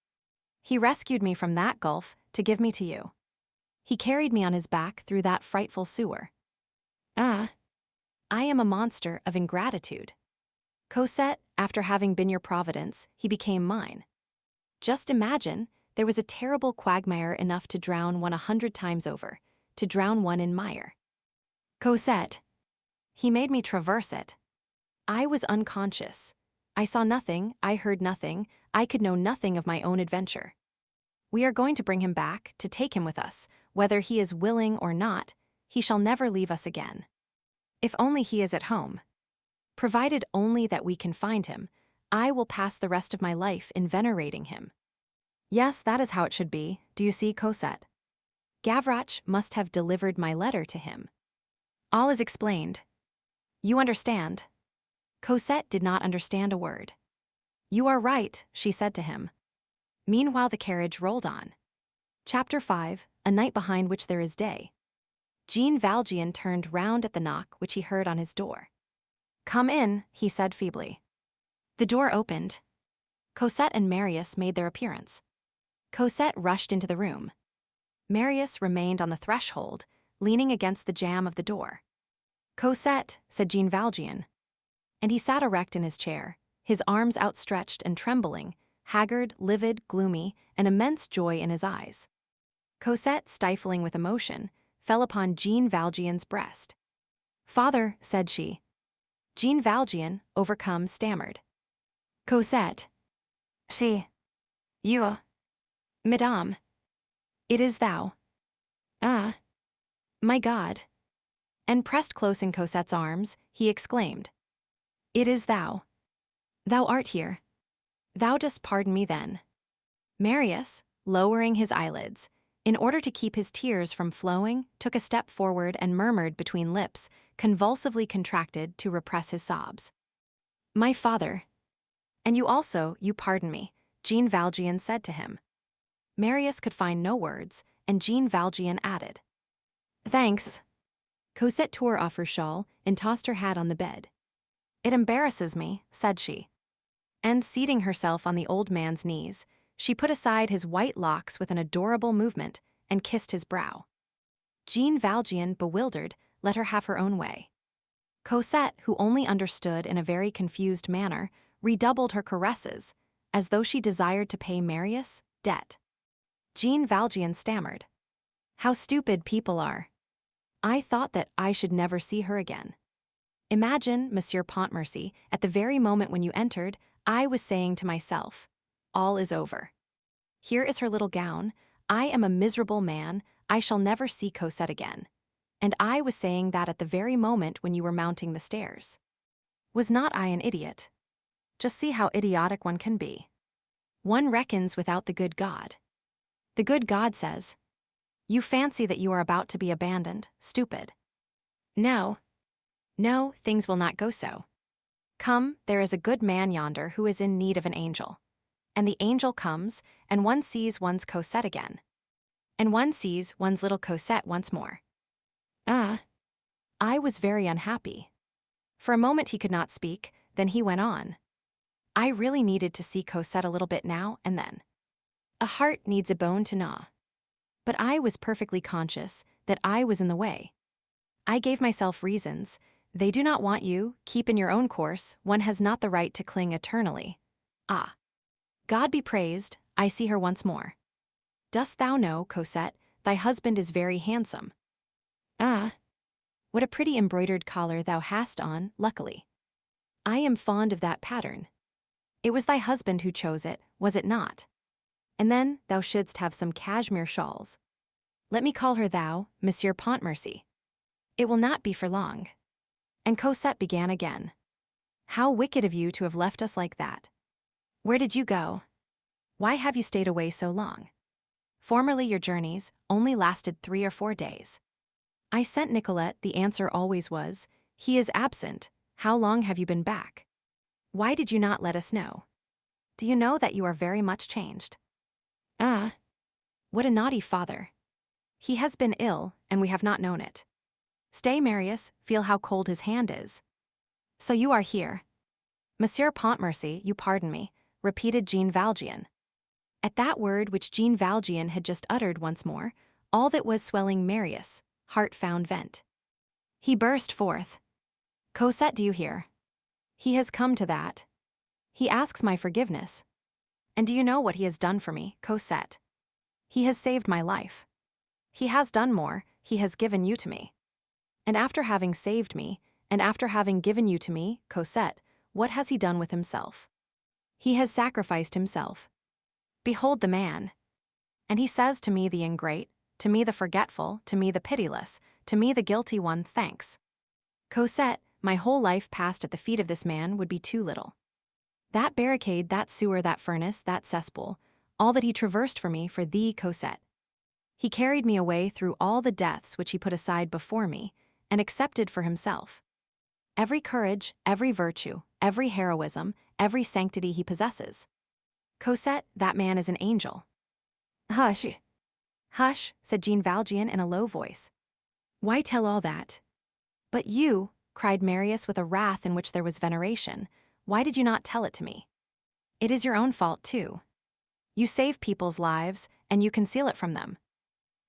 He rescued me from that gulf to give me to you. He carried me on his back through that frightful sewer. Ah! I am a monster of ingratitude. Cosette, after having been your providence, he became mine. Just imagine, there was a terrible quagmire enough to drown one 100 times over, to drown one in mire. Cosette. He made me traverse it. I was unconscious. I saw nothing, I heard nothing, I could know nothing of my own adventure. We are going to bring him back, to take him with us, whether he is willing or not, he shall never leave us again. If only he is at home. Provided only that we can find him, I will pass the rest of my life in venerating him. Yes, that is how it should be, do you see, Cosette? Gavroche must have delivered my letter to him. All is explained. You understand. Cosette did not understand a word. You are right, she said to him. Meanwhile the carriage rolled on. Chapter 5, A Night Behind Which There Is Day. Jean Valjean turned round at the knock which he heard on his door. Come in, he said feebly. The door opened. Cosette and Marius made their appearance. Cosette rushed into the room. Marius remained on the threshold, leaning against the jamb of the door. Cosette, said Jean Valjean. And he sat erect in his chair, his arms outstretched and trembling, haggard, livid, gloomy, an immense joy in his eyes. Cosette, stifling with emotion, fell upon Jean Valjean's breast. Father, said she. Jean Valjean, overcome, stammered. Cosette. She. You. Madame. It is thou. Ah. My God. And pressed close in Cosette's arms, he exclaimed. It is thou. Thou art here. Thou dost pardon me then. Marius, lowering his eyelids, in order to keep his tears from flowing, took a step forward and murmured between lips, convulsively contracted to repress his sobs. My father. And you also, you pardon me, Jean Valjean said to him. Marius could find no words, and Jean Valjean added. Thanks. Cosette tore off her shawl and tossed her hat on the bed. It embarrasses me, said she. And seating herself on the old man's knees, she put aside his white locks with an adorable movement and kissed his brow. Jean Valjean, bewildered, let her have her own way. Cosette, who only understood in a very confused manner, redoubled her caresses, as though she desired to pay Marius debt. Jean Valjean stammered. How stupid people are. I thought that I should never see her again. Imagine, Monsieur Pontmercy, at the very moment when you entered, I was saying to myself, all is over. Here is her little gown. I am a miserable man. I shall never see Cosette again. And I was saying that at the very moment when you were mounting the stairs. Was not I an idiot? Just see how idiotic one can be. One reckons without the good God. The good God says, you fancy that you are about to be abandoned, stupid. No. No, things will not go so. Come, there is a good man yonder who is in need of an angel. And the angel comes, and one sees one's Cosette again. And one sees one's little Cosette once more. I was very unhappy. For a moment he could not speak, then he went on. I really needed to see Cosette a little bit now and then. A heart needs a bone to gnaw. But I was perfectly conscious that I was in the way. I gave myself reasons. They do not want you, keep in your own course, one has not the right to cling eternally. Ah. God be praised, I see her once more. Dost thou know, Cosette, thy husband is very handsome. What a pretty embroidered collar thou hast on, luckily. I am fond of that pattern. It was thy husband who chose it, was it not? And then thou shouldst have some cashmere shawls. Let me call her thou, Monsieur Pontmercy. It will not be for long. And Cosette began again. How wicked of you to have left us like that. Where did you go? Why have you stayed away so long? Formerly your journeys only lasted 3 or 4 days. I sent Nicolette, the answer always was, he is absent, how long have you been back? Why did you not let us know? Do you know that you are very much changed? What a naughty father. He has been ill, and we have not known it. Stay, Marius, feel how cold his hand is. So you are here. Monsieur Pontmercy, you pardon me, repeated Jean Valjean. At that word which Jean Valjean had just uttered once more, all that was swelling Marius' heart found vent. He burst forth. Cosette, do you hear? He has come to that. He asks my forgiveness. And do you know what he has done for me, Cosette? He has saved my life. He has done more, he has given you to me. And after having saved me, and after having given you to me, Cosette, what has he done with himself? He has sacrificed himself. Behold the man. And he says to me the ingrate, to me the forgetful, to me the pitiless, to me the guilty one, thanks. Cosette, my whole life passed at the feet of this man would be too little. That barricade, that sewer, that furnace, that cesspool, all that he traversed for me, for thee, Cosette. He carried me away through all the deaths which he put aside before me, and accepted for himself. Every courage, every virtue, every heroism, every sanctity he possesses. Cosette, that man is an angel. Hush. Hush, said Jean Valjean in a low voice. Why tell all that? But you, cried Marius with a wrath in which there was veneration, why did you not tell it to me? It is your own fault, too. You save people's lives, and you conceal it from them.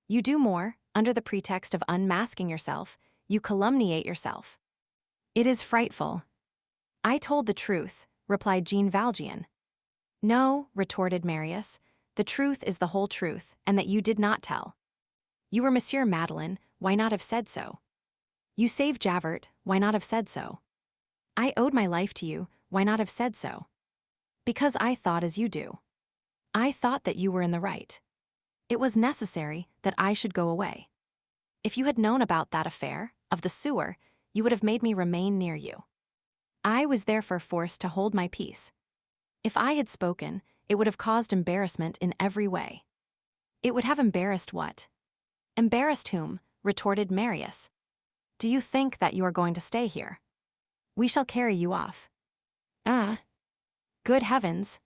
You do more, under the pretext of unmasking yourself, you calumniate yourself. It is frightful. I told the truth, replied Jean Valjean. No, retorted Marius, the truth is the whole truth, and that you did not tell. You were Monsieur Madeleine, why not have said so? You saved Javert, why not have said so? I owed my life to you, why not have said so? Because I thought as you do. I thought that you were in the right. It was necessary that I should go away. If you had known about that affair, of the sewer, you would have made me remain near you. I was therefore forced to hold my peace. If I had spoken, it would have caused embarrassment in every way. It would have embarrassed what? Embarrassed whom? Retorted Marius. Do you think that you are going to stay here? We shall carry you off. Good heavens!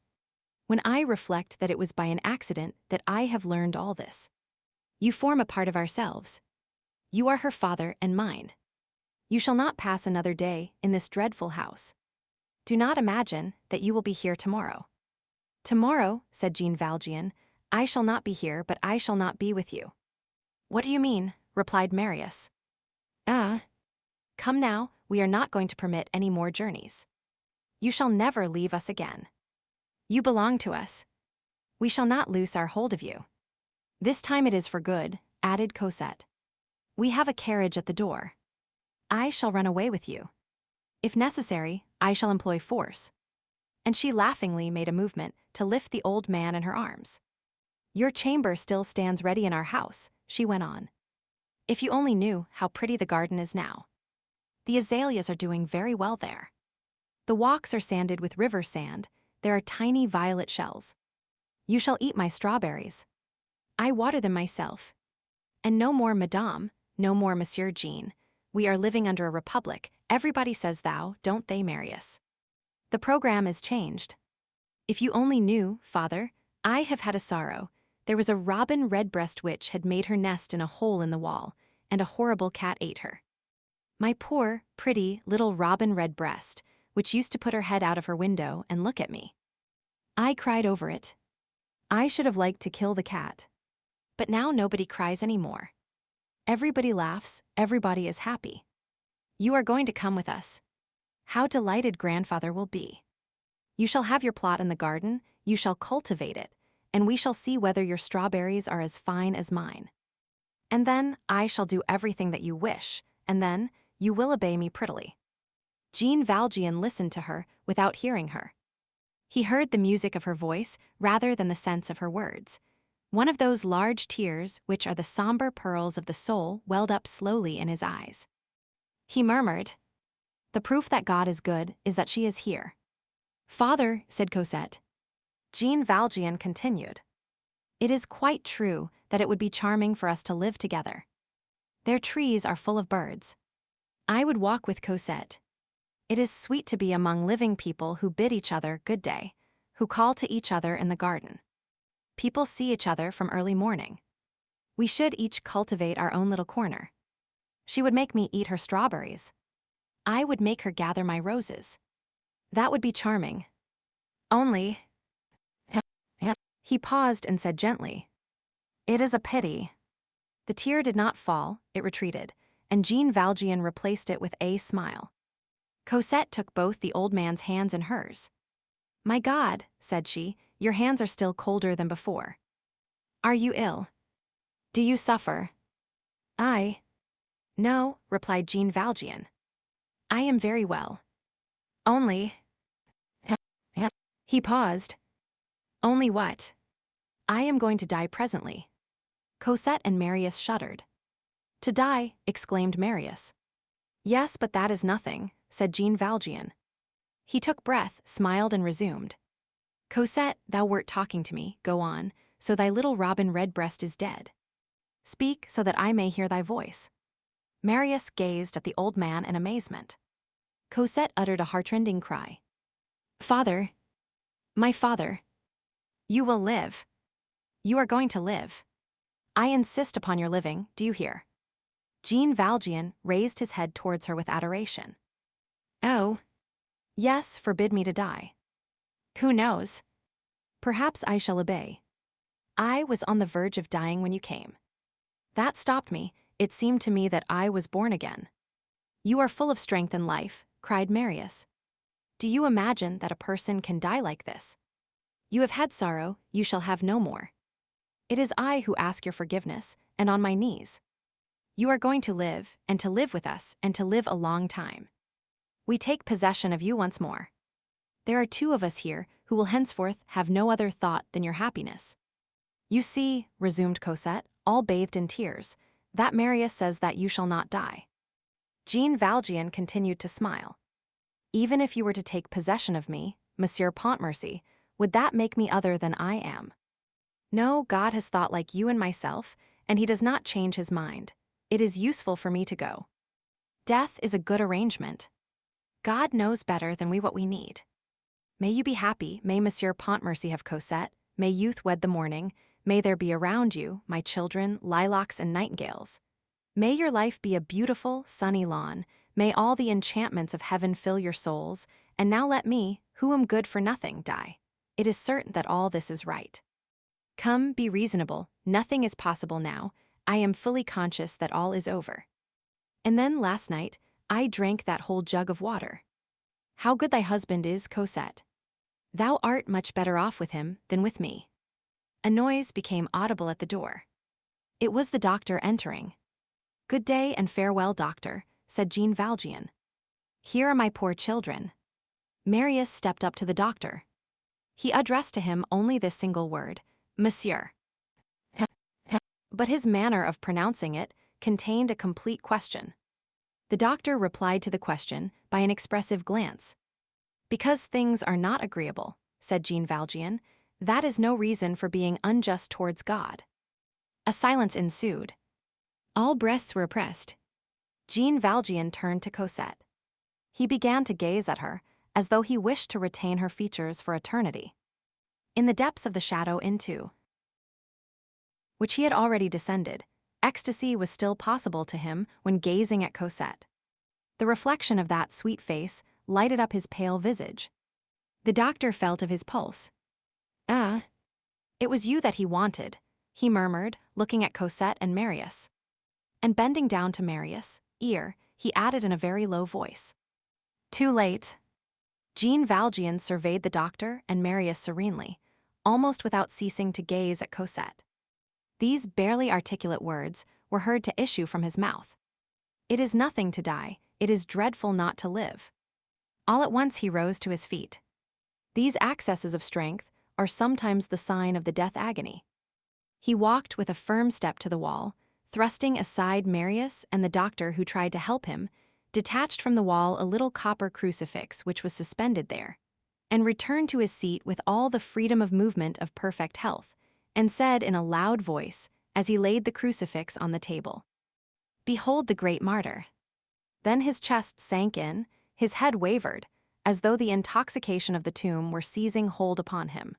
When I reflect that it was by an accident that I have learned all this. You form a part of ourselves. You are her father and mine. You shall not pass another day in this dreadful house. Do not imagine that you will be here tomorrow. Tomorrow, said Jean Valjean, I shall not be here, but I shall not be with you. What do you mean? Replied Marius. Come now, we are not going to permit any more journeys. You shall never leave us again. You belong to us. We shall not loose our hold of you. This time it is for good, added Cosette. We have a carriage at the door. I shall run away with you. If necessary, I shall employ force. and she laughingly made a movement to lift the old man in her arms. Your chamber still stands ready in our house, she went on. If you only knew how pretty the garden is now. The azaleas are doing very well there. The walks are sanded with river sand, there are tiny violet shells. You shall eat my strawberries. I water them myself. And no more Madame, no more Monsieur Jean. We are living under a republic, everybody says thou, don't they, Marius? The program is changed. If you only knew, father, I have had a sorrow. There was a robin redbreast which had made her nest in a hole in the wall, and a horrible cat ate her. My poor, pretty, little robin redbreast, which used to put her head out of her window and look at me. I cried over it. I should have liked to kill the cat. But now nobody cries anymore. Everybody laughs, everybody is happy. You are going to come with us. How delighted grandfather will be. You shall have your plot in the garden, you shall cultivate it, and we shall see whether your strawberries are as fine as mine. And then I shall do everything that you wish, and then you will obey me prettily. Jean Valjean listened to her without hearing her. He heard the music of her voice rather than the sense of her words. One of those large tears which are the somber pearls of the soul welled up slowly in his eyes. He murmured, "The proof that God is good is that she is here." "Father," said Cosette. Jean Valjean continued, "It is quite true that it would be charming for us to live together. Their trees are full of birds. I would walk with Cosette. It is sweet to be among living people who bid each other good day, who call to each other in the garden. People see each other from early morning. We should each cultivate our own little corner. She would make me eat her strawberries. I would make her gather my roses. That would be charming. Only..." He paused and said gently, "It is a pity." The tear did not fall, it retreated, and Jean Valjean replaced it with a smile. Cosette took both the old man's hands in hers. "My God," said she, "your hands are still colder than before. Are you ill? Do you suffer?" "I? No," replied Jean Valjean. "I am very well. Only..." He paused. "Only what?" "I am going to die presently." Cosette and Marius shuddered. "To die," exclaimed Marius. "Yes, but that is nothing," said Jean Valjean. He took breath, smiled, and resumed. "Cosette, thou wert talking to me, go on, so thy little robin redbreast is dead. Speak, so that I may hear thy voice." Marius gazed at the old man in amazement. Cosette uttered a heartrending cry. "Father, my father, you will live. You are going to live. I insist upon your living, do you hear?" Jean Valjean raised his head towards her with adoration. "Oh, yes, forbid me to die. Who knows? Perhaps I shall obey. I was on the verge of dying when you came. That stopped me, it seemed to me that I was born again." "You are full of strength and life," cried Marius. "Do you imagine that a person can die like this? You have had sorrow, you shall have no more. It is I who ask your forgiveness, and on my knees. You are going to live with us, and to live a long time. We take possession of you once more. There are two of us here who will henceforth have no other thought than your happiness. You see," resumed Cosette, all bathed in tears, "that Marius says that you shall not die." Jean Valjean continued to smile. "Even if you were to take possession of me, Monsieur Pontmercy, would that make me other than I am? No, God has thought like you and myself, and he does not change his mind. It is useful for me to go. Death is a good arrangement. God knows better than we what we need. May you be happy, may Monsieur Pontmercy have Cosette, may youth wed the morning, may there be around you, my children, lilacs and nightingales. May your life be a beautiful, sunny lawn, may all the enchantments of heaven fill your souls, and now let me, who am good for nothing, die. It is certain that all this is right. Come, be reasonable, nothing is possible now, I am fully conscious that all is over. And then last night, I drank that whole jug of water. How good thy husband is, Cosette. Thou art much better off with him than with me." A noise became audible at the door. It was the doctor entering. "Good day and farewell, doctor," said Jean Valjean. "Here are my poor children." Marius stepped up to the doctor. He addressed to him only this single word, Monsieur. But his manner of pronouncing it contained a complete question. The doctor replied to the question by an expressive glance. Because things are not agreeable, said Jean Valjean, that is no reason for being unjust towards God. A silence ensued. All breasts were oppressed. Jean Valjean turned to Cosette. He began to gaze at her, as though he wished to retain her features for eternity. In the depths of the shadow into which he had already descended, ecstasy was still possible to him when gazing at Cosette. The reflection of that sweet face lighted up his pale visage. The doctor felt of his pulse. "Ah, it was you that he wanted," he murmured, looking at Cosette and Marius. And bending down to Marius' ear, he added in a very low voice, "Too late." Jean Valjean surveyed the doctor and Marius serenely, almost without ceasing to gaze at Cosette. These barely articulate words were heard to issue from his mouth. "It is nothing to die, it is dreadful not to live." All at once he rose to his feet. These accesses of strength are sometimes the sign of the death agony. He walked with a firm step to the wall, thrusting aside Marius and the doctor who tried to help him, detached from the wall a little copper crucifix which was suspended there, and returned to his seat with all the freedom of movement of perfect health, and said in a loud voice, as he laid the crucifix on the table, "Behold the great martyr." Then his chest sank in, his head wavered, as though the intoxication of the tomb were seizing hold upon him.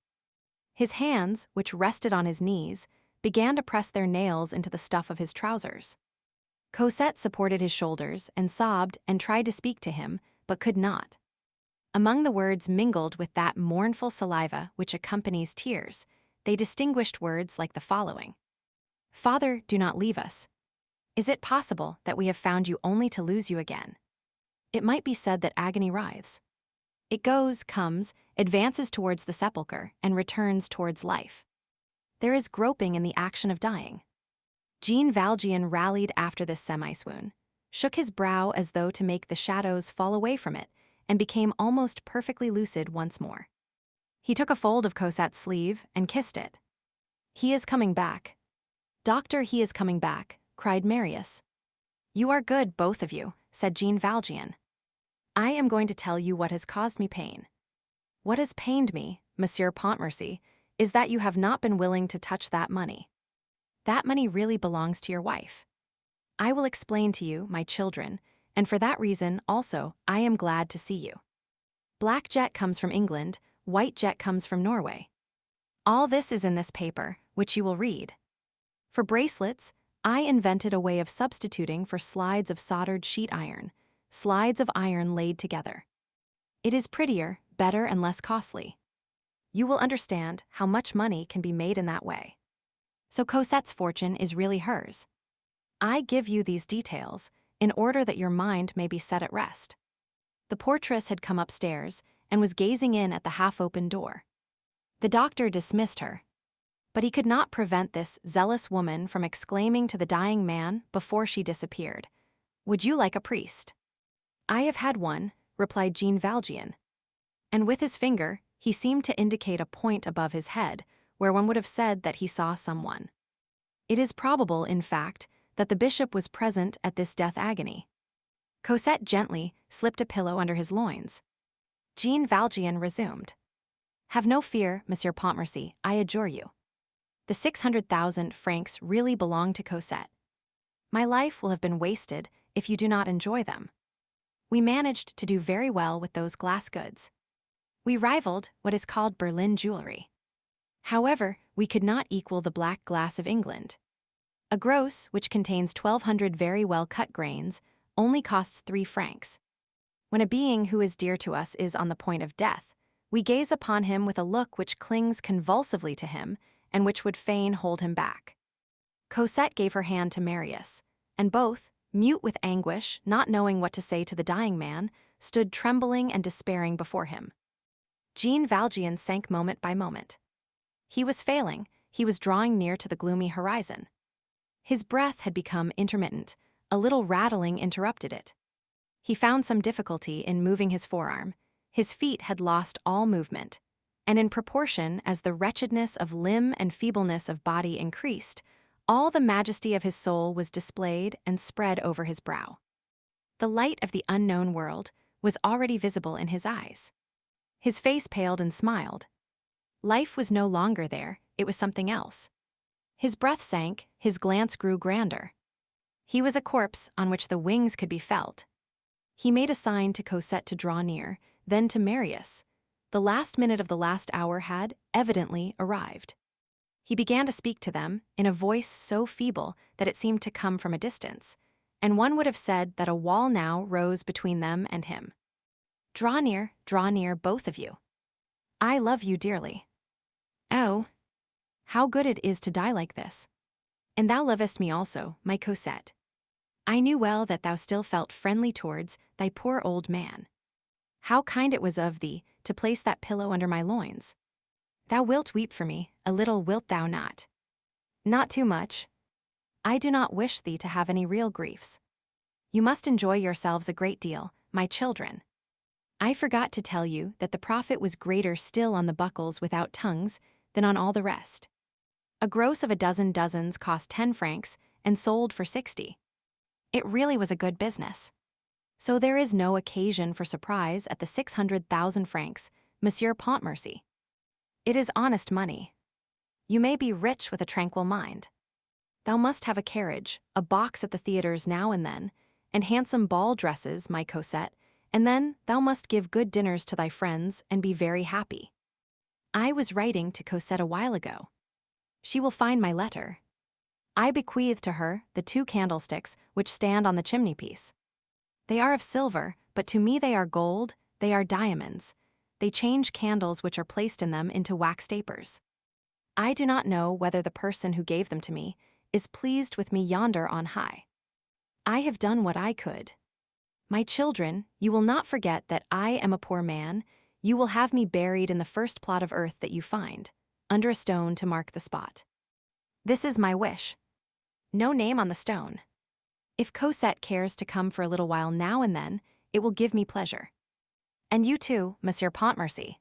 His hands, which rested on his knees, began to press their nails into the stuff of his trousers. Cosette supported his shoulders and sobbed and tried to speak to him, but could not. Among the words mingled with that mournful saliva which accompanies tears, they distinguished words like the following: "Father, do not leave us. Is it possible that we have found you only to lose you again?" It might be said that agony writhes. It goes, comes, advances towards the sepulchre, and returns towards life. There is groping in the action of dying. Jean Valjean rallied after this semi-swoon, shook his brow as though to make the shadows fall away from it, and became almost perfectly lucid once more. He took a fold of Cosette's sleeve and kissed it. "He is coming back. Doctor, he is coming back," cried Marius. "You are good, both of you," said Jean Valjean. "I am going to tell you what has caused me pain. What has pained me, Monsieur Pontmercy, is that you have not been willing to touch that money. That money really belongs to your wife. I will explain to you, my children, and for that reason, also, I am glad to see you. Black jet comes from England, white jet comes from Norway. All this is in this paper, which you will read. For bracelets, I invented a way of substituting for slides of soldered sheet iron, slides of iron laid together. It is prettier, better, and less costly. You will understand how much money can be made in that way. So Cosette's fortune is really hers. I give you these details in order that your mind may be set at rest." The portress had come upstairs and was gazing in at the half-open door. The doctor dismissed her, but he could not prevent this zealous woman from exclaiming to the dying man before she disappeared, "Would you like a priest?" "I have had one," replied Jean Valjean. And with his finger, he seemed to indicate a point above his head, where one would have said that he saw someone. It is probable, in fact, that the bishop was present at this death agony. Cosette gently slipped a pillow under his loins. Jean Valjean resumed. "Have no fear, Monsieur Pontmercy, I adjure you. The 600,000 francs really belong to Cosette. My life will have been wasted if you do not enjoy them. We managed to do very well with those glass goods. We rivaled what is called Berlin jewelry. However, we could not equal the black glass of England. A gross, which contains 1,200 very well-cut grains, only costs 3 francs. When a being who is dear to us is on the point of death, we gaze upon him with a look which clings convulsively to him and which would fain hold him back." Cosette gave her hand to Marius, and both, mute with anguish, not knowing what to say to the dying man, stood trembling and despairing before him. Jean Valjean sank moment by moment. He was failing, he was drawing near to the gloomy horizon. His breath had become intermittent, a little rattling interrupted it. He found some difficulty in moving his forearm. His feet had lost all movement, and in proportion as the wretchedness of limb and feebleness of body increased, all the majesty of his soul was displayed and spread over his brow. The light of the unknown world was already visible in his eyes. His face paled and smiled. Life was no longer there, it was something else. His breath sank, his glance grew grander. He was a corpse on which the wings could be felt. He made a sign to Cosette to draw near, then to Marius. The last minute of the last hour had, evidently, arrived. He began to speak to them, in a voice so feeble that it seemed to come from a distance, and one would have said that a wall now rose between them and him. Draw near, both of you. I love you dearly. Oh, how good it is to die like this. And thou lovest me also, my Cosette. I knew well that thou still felt friendly towards thy poor old man. How kind it was of thee to place that pillow under my loins. Thou wilt weep for me, a little wilt thou not? Not too much. I do not wish thee to have any real griefs. You must enjoy yourselves a great deal, my children. I forgot to tell you that the profit was greater still on the buckles without tongues than on all the rest. A gross of a dozen dozens cost 10 francs and sold for 60. It really was a good business. So there is no occasion for surprise at the 600,000 francs, Monsieur Pontmercy. It is honest money. You may be rich with a tranquil mind. Thou must have a carriage, a box at the theatres now and then, and handsome ball dresses, my Cosette, and then thou must give good dinners to thy friends and be very happy. I was writing to Cosette a while ago. She will find my letter. I bequeath to her the 2 candlesticks which stand on the chimney-piece. They are of silver, but to me they are gold, they are diamonds. They change candles which are placed in them into wax tapers. I do not know whether the person who gave them to me is pleased with me yonder on high. I have done what I could. My children, you will not forget that I am a poor man. You will have me buried in the first plot of earth that you find, under a stone to mark the spot. This is my wish. No name on the stone. If Cosette cares to come for a little while now and then, it will give me pleasure. And you too, Monsieur Pontmercy.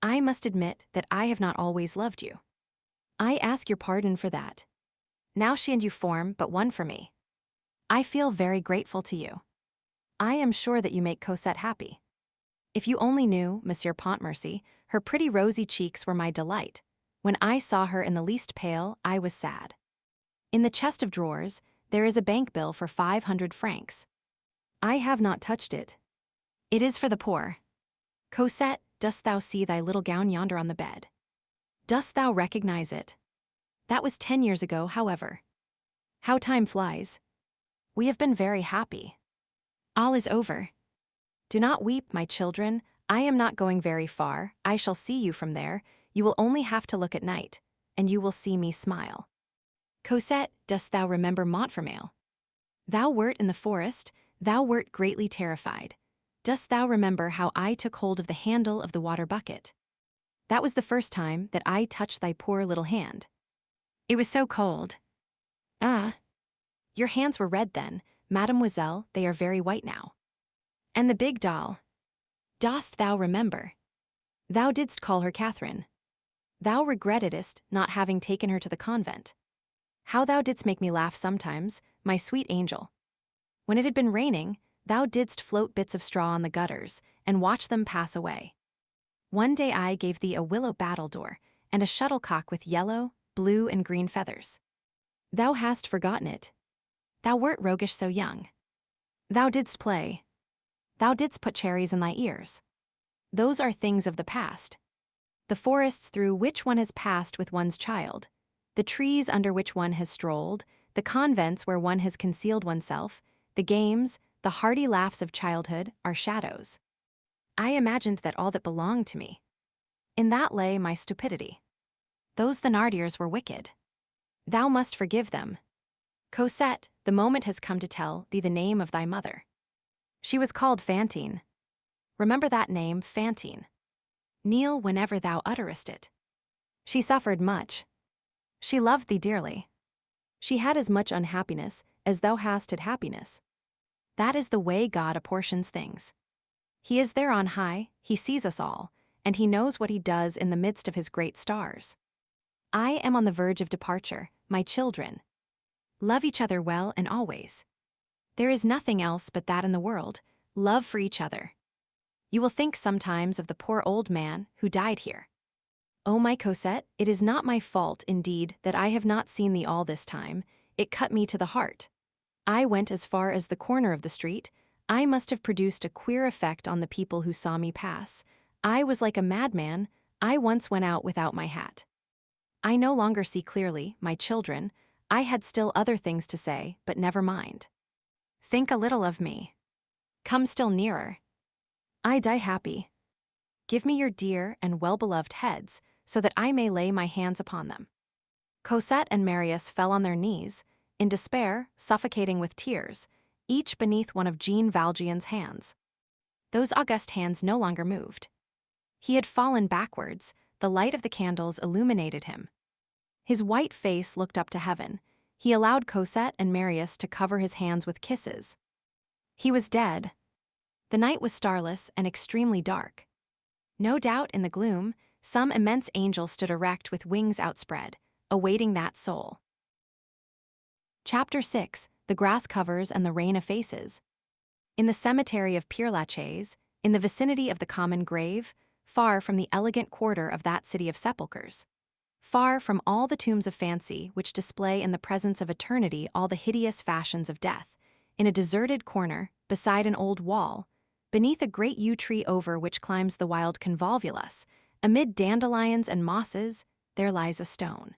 I must admit that I have not always loved you. I ask your pardon for that. Now she and you form but one for me. I feel very grateful to you. I am sure that you make Cosette happy. If you only knew, Monsieur Pontmercy, her pretty rosy cheeks were my delight. When I saw her in the least pale, I was sad. In the chest of drawers, there is a bank bill for 500 francs. I have not touched it. It is for the poor. Cosette, dost thou see thy little gown yonder on the bed? Dost thou recognize it? That was 10 years ago, however. How time flies. We have been very happy. All is over. Do not weep, my children. I am not going very far. I shall see you from there. You will only have to look at night, and you will see me smile. Cosette, dost thou remember Montfermeil? Thou wert in the forest, thou wert greatly terrified. Dost thou remember how I took hold of the handle of the water bucket? That was the first time that I touched thy poor little hand. It was so cold. Ah, your hands were red then, mademoiselle, they are very white now. And the big doll. Dost thou remember? Thou didst call her Catherine. Thou regrettedst not having taken her to the convent. How thou didst make me laugh sometimes, my sweet angel. When it had been raining, thou didst float bits of straw on the gutters, and watch them pass away. One day I gave thee a willow battledore, and a shuttlecock with yellow, blue, and green feathers. Thou hast forgotten it. Thou wert roguish so young. Thou didst play. Thou didst put cherries in thy ears. Those are things of the past. The forests through which one has passed with one's child, the trees under which one has strolled, the convents where one has concealed oneself, the games, the hearty laughs of childhood are shadows. I imagined that all that belonged to me. In that lay my stupidity. Those Thénardiers were wicked. Thou must forgive them. Cosette, the moment has come to tell thee the name of thy mother. She was called Fantine. Remember that name, Fantine. Kneel whenever thou utterest it. She suffered much. She loved thee dearly. She had as much unhappiness as thou hast had happiness. That is the way God apportions things. He is there on high, he sees us all, and he knows what he does in the midst of his great stars. I am on the verge of departure, my children. Love each other well and always. There is nothing else but that in the world, love for each other. You will think sometimes of the poor old man who died here. Oh, my Cosette, it is not my fault, indeed, that I have not seen thee all this time. It cut me to the heart. I went as far as the corner of the street. I must have produced a queer effect on the people who saw me pass. I was like a madman. I once went out without my hat. I no longer see clearly, my children. I had still other things to say, but never mind. Think a little of me. Come still nearer. I die happy. Give me your dear and well-beloved heads, so that I may lay my hands upon them. Cosette and Marius fell on their knees, in despair, suffocating with tears, each beneath one of Jean Valjean's hands. Those august hands no longer moved. He had fallen backwards, the light of the candles illuminated him. His white face looked up to heaven. He allowed Cosette and Marius to cover his hands with kisses. He was dead. The night was starless and extremely dark. No doubt in the gloom, some immense angel stood erect with wings outspread, awaiting that soul. Chapter 6: The Grass Covers and the Rain Effaces. In the cemetery of Père Lachaise, in the vicinity of the common grave, far from the elegant quarter of that city of sepulchres, far from all the tombs of fancy which display in the presence of eternity all the hideous fashions of death, in a deserted corner, beside an old wall, beneath a great yew tree over which climbs the wild convolvulus, amid dandelions and mosses, there lies a stone.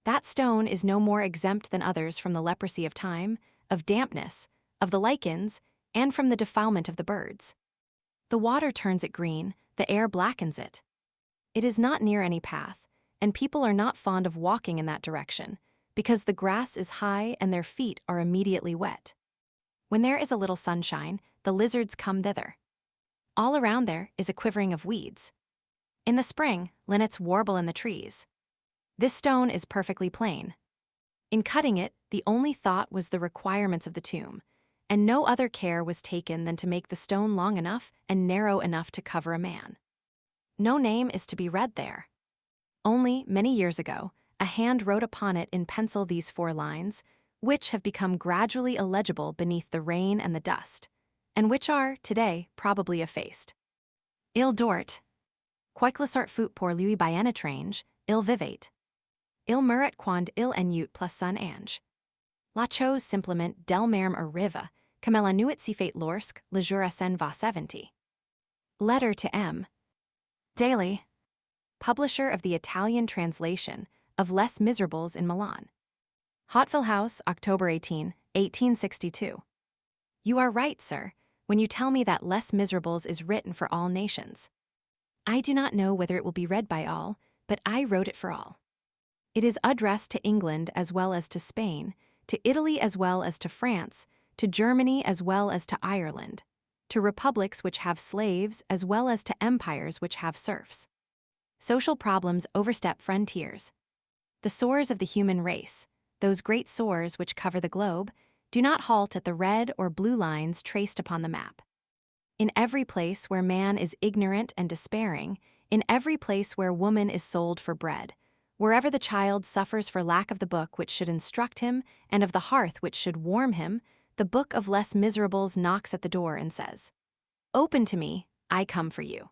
That stone is no more exempt than others from the leprosy of time, of dampness, of the lichens, and from the defilement of the birds. The water turns it green, the air blackens it. It is not near any path, and people are not fond of walking in that direction, because the grass is high and their feet are immediately wet. When there is a little sunshine, the lizards come thither. All around there is a quivering of weeds. In the spring, linnets warble in the trees. This stone is perfectly plain. In cutting it, the only thought was the requirements of the tomb, and no other care was taken than to make the stone long enough and narrow enough to cover a man. No name is to be read there. Only, many years ago, a hand wrote upon it in pencil these 4 lines, which have become gradually illegible beneath the rain and the dust, and which are, today, probably effaced. Il dort. Quoique sort fut pour lui bien étrange, il vivait. Il meuret quand il en plus son ange. La chose simplement del merme arriva, comme la nuit si fait lorsque le jour s'en va 70. Letter to M. Daelli, publisher of the Italian translation of Les Misérables in Milan. Hauteville House, October 18, 1862. You are right, sir, when you tell me that Les Misérables is written for all nations. I do not know whether it will be read by all, but I wrote it for all. It is addressed to England as well as to Spain, to Italy as well as to France, to Germany as well as to Ireland, to republics which have slaves as well as to empires which have serfs. Social problems overstep frontiers. The sores of the human race, those great sores which cover the globe, do not halt at the red or blue lines traced upon the map. In every place where man is ignorant and despairing, in every place where woman is sold for bread, wherever the child suffers for lack of the book which should instruct him and of the hearth which should warm him, the book of Les Misérables knocks at the door and says, "Open to me, I come for you."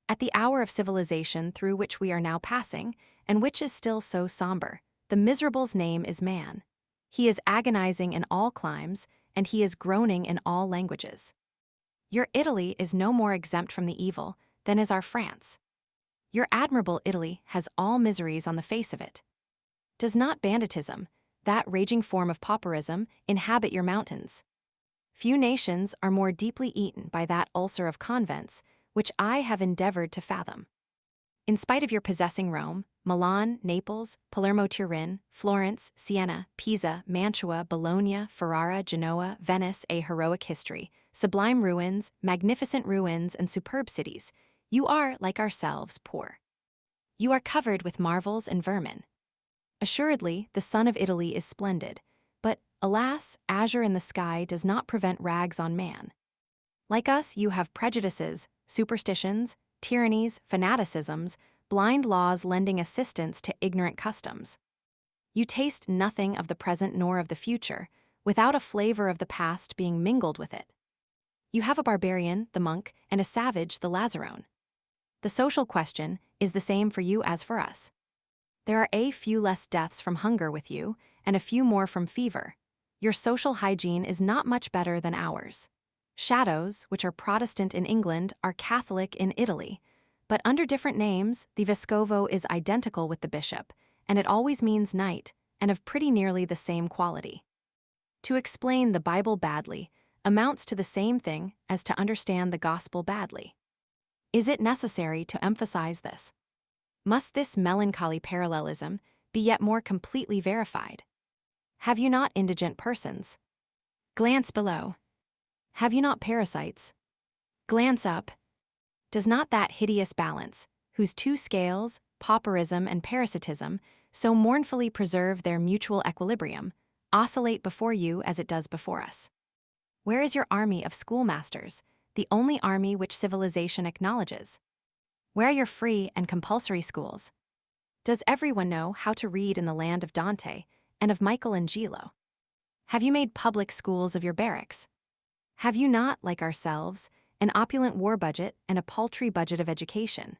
At the hour of civilization through which we are now passing, and which is still so somber, the miserable's name is man. He is agonizing in all climes, and he is groaning in all languages. Your Italy is no more exempt from the evil than is our France. Your admirable Italy has all miseries on the face of it. Does not banditism, that raging form of pauperism, inhabit your mountains? Few nations are more deeply eaten by that ulcer of convents, which I have endeavored to fathom. In spite of your possessing Rome, Milan, Naples, Palermo, Turin, Florence, Siena, Pisa, Mantua, Bologna, Ferrara, Genoa, Venice, a heroic history, sublime ruins, magnificent ruins, and superb cities, you are, like ourselves, poor. You are covered with marvels and vermin. Assuredly, the sun of Italy is splendid, but, alas, azure in the sky does not prevent rags on man. Like us, you have prejudices, superstitions, tyrannies, fanaticisms, blind laws lending assistance to ignorant customs. You taste nothing of the present nor of the future, without a flavor of the past being mingled with it. You have a barbarian, the monk, and a savage, the Lazarone. The social question is the same for you as for us. There are a few less deaths from hunger with you, and a few more from fever. Your social hygiene is not much better than ours. Shadows, which are Protestant in England, are Catholic in Italy. But under different names, the vescovo is identical with the bishop, and it always means knight, and of pretty nearly the same quality. To explain the Bible badly amounts to the same thing as to understand the gospel badly. Is it necessary to emphasize this? Must this melancholy parallelism be yet more completely verified? Have you not indigent persons? Glance below. Have you not parasites? Glance up. Does not that hideous balance, whose two scales, pauperism and parasitism, so mournfully preserve their mutual equilibrium, oscillate before you as it does before us? Where is your army of schoolmasters, the only army which civilization acknowledges? Where are your free and compulsory schools? Does everyone know how to read in the land of Dante and of Michelangelo? Have you made public schools of your barracks? Have you not, like ourselves, an opulent war budget and a paltry budget of education?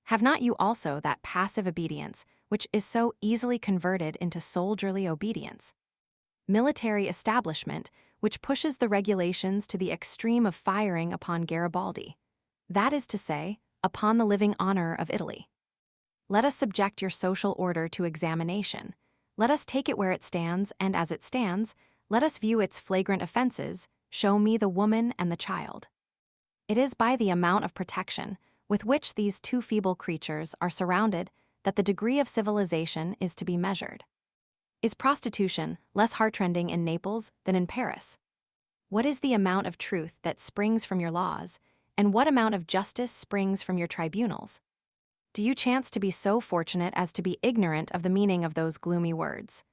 Have not you also that passive obedience which is so easily converted into soldierly obedience? Military establishment which pushes the regulations to the extreme of firing upon Garibaldi, that is to say, upon the living honor of Italy. Let us subject your social order to examination. Let us take it where it stands, and as it stands, let us view its flagrant offenses. Show me the woman and the child. It is by the amount of protection with which these two feeble creatures are surrounded that the degree of civilization is to be measured. Is prostitution less heartrending in Naples than in Paris? What is the amount of truth that springs from your laws, and what amount of justice springs from your tribunals? Do you chance to be so fortunate as to be ignorant of the meaning of those gloomy words?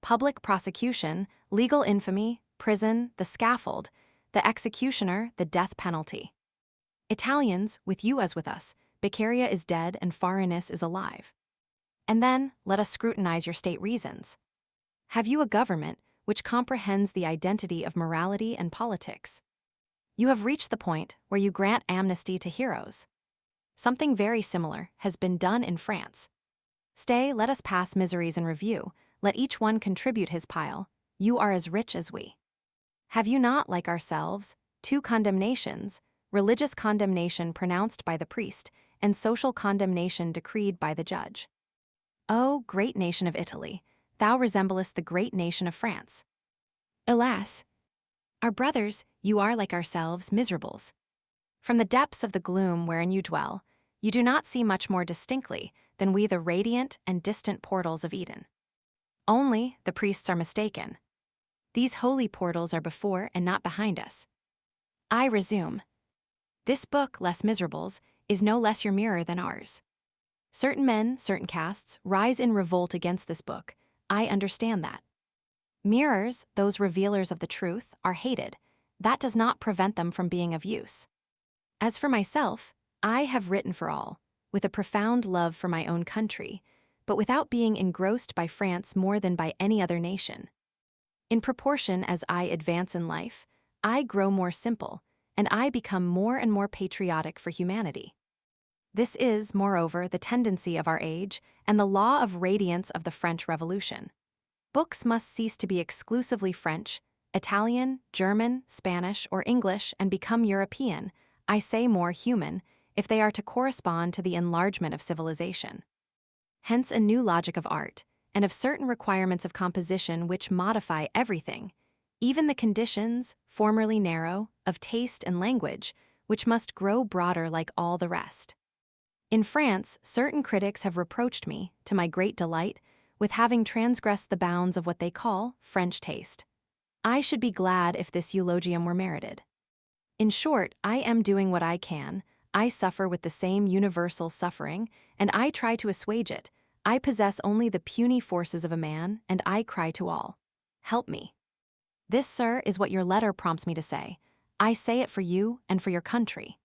Public prosecution, legal infamy, prison, the scaffold, the executioner, the death penalty. Italians, with you as with us, Beccaria is dead and Farinus is alive. And then, let us scrutinize your state reasons. Have you a government which comprehends the identity of morality and politics? You have reached the point where you grant amnesty to heroes. Something very similar has been done in France. Stay, let us pass miseries in review. Let each one contribute his pile. You are as rich as we. Have you not, like ourselves, two condemnations, religious condemnation pronounced by the priest, and social condemnation decreed by the judge? O great nation of Italy, thou resemblest the great nation of France. Alas! Our brothers, you are like ourselves, miserables. From the depths of the gloom wherein you dwell, you do not see much more distinctly than we the radiant and distant portals of Eden. Only the priests are mistaken. These holy portals are before and not behind us. I resume. This book, Les Miserables, is no less your mirror than ours. Certain men, certain castes, rise in revolt against this book. I understand that. Mirrors, those revealers of the truth, are hated. That does not prevent them from being of use. As for myself, I have written for all, with a profound love for my own country, but without being engrossed by France more than by any other nation. In proportion as I advance in life, I grow more simple, and I become more and more patriotic for humanity. This is, moreover, the tendency of our age and the law of radiance of the French Revolution. Books must cease to be exclusively French, Italian, German, Spanish, or English and become European, I say more human, if they are to correspond to the enlargement of civilization. Hence a new logic of art, and of certain requirements of composition which modify everything, even the conditions, formerly narrow, of taste and language, which must grow broader like all the rest. In France, certain critics have reproached me, to my great delight, with having transgressed the bounds of what they call French taste. I should be glad if this eulogium were merited. In short, I am doing what I can, I suffer with the same universal suffering, and I try to assuage it. I possess only the puny forces of a man, and I cry to all, help me. This, sir, is what your letter prompts me to say. I say it for you and for your country.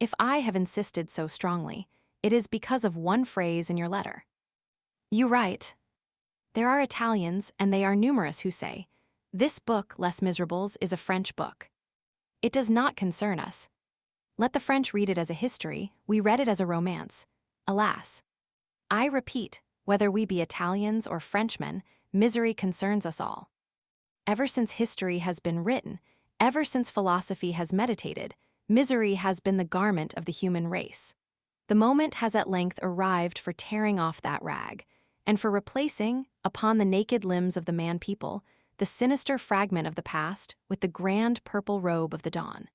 If I have insisted so strongly, it is because of one phrase in your letter. You write, there are Italians, and they are numerous, who say, this book, Les Misérables, is a French book. It does not concern us. Let the French read it as a history, we read it as a romance. Alas! I repeat, whether we be Italians or Frenchmen, misery concerns us all. Ever since history has been written, ever since philosophy has meditated, misery has been the garment of the human race. The moment has at length arrived for tearing off that rag, and for replacing, upon the naked limbs of the man-people, the sinister fragment of the past with the grand purple robe of the dawn.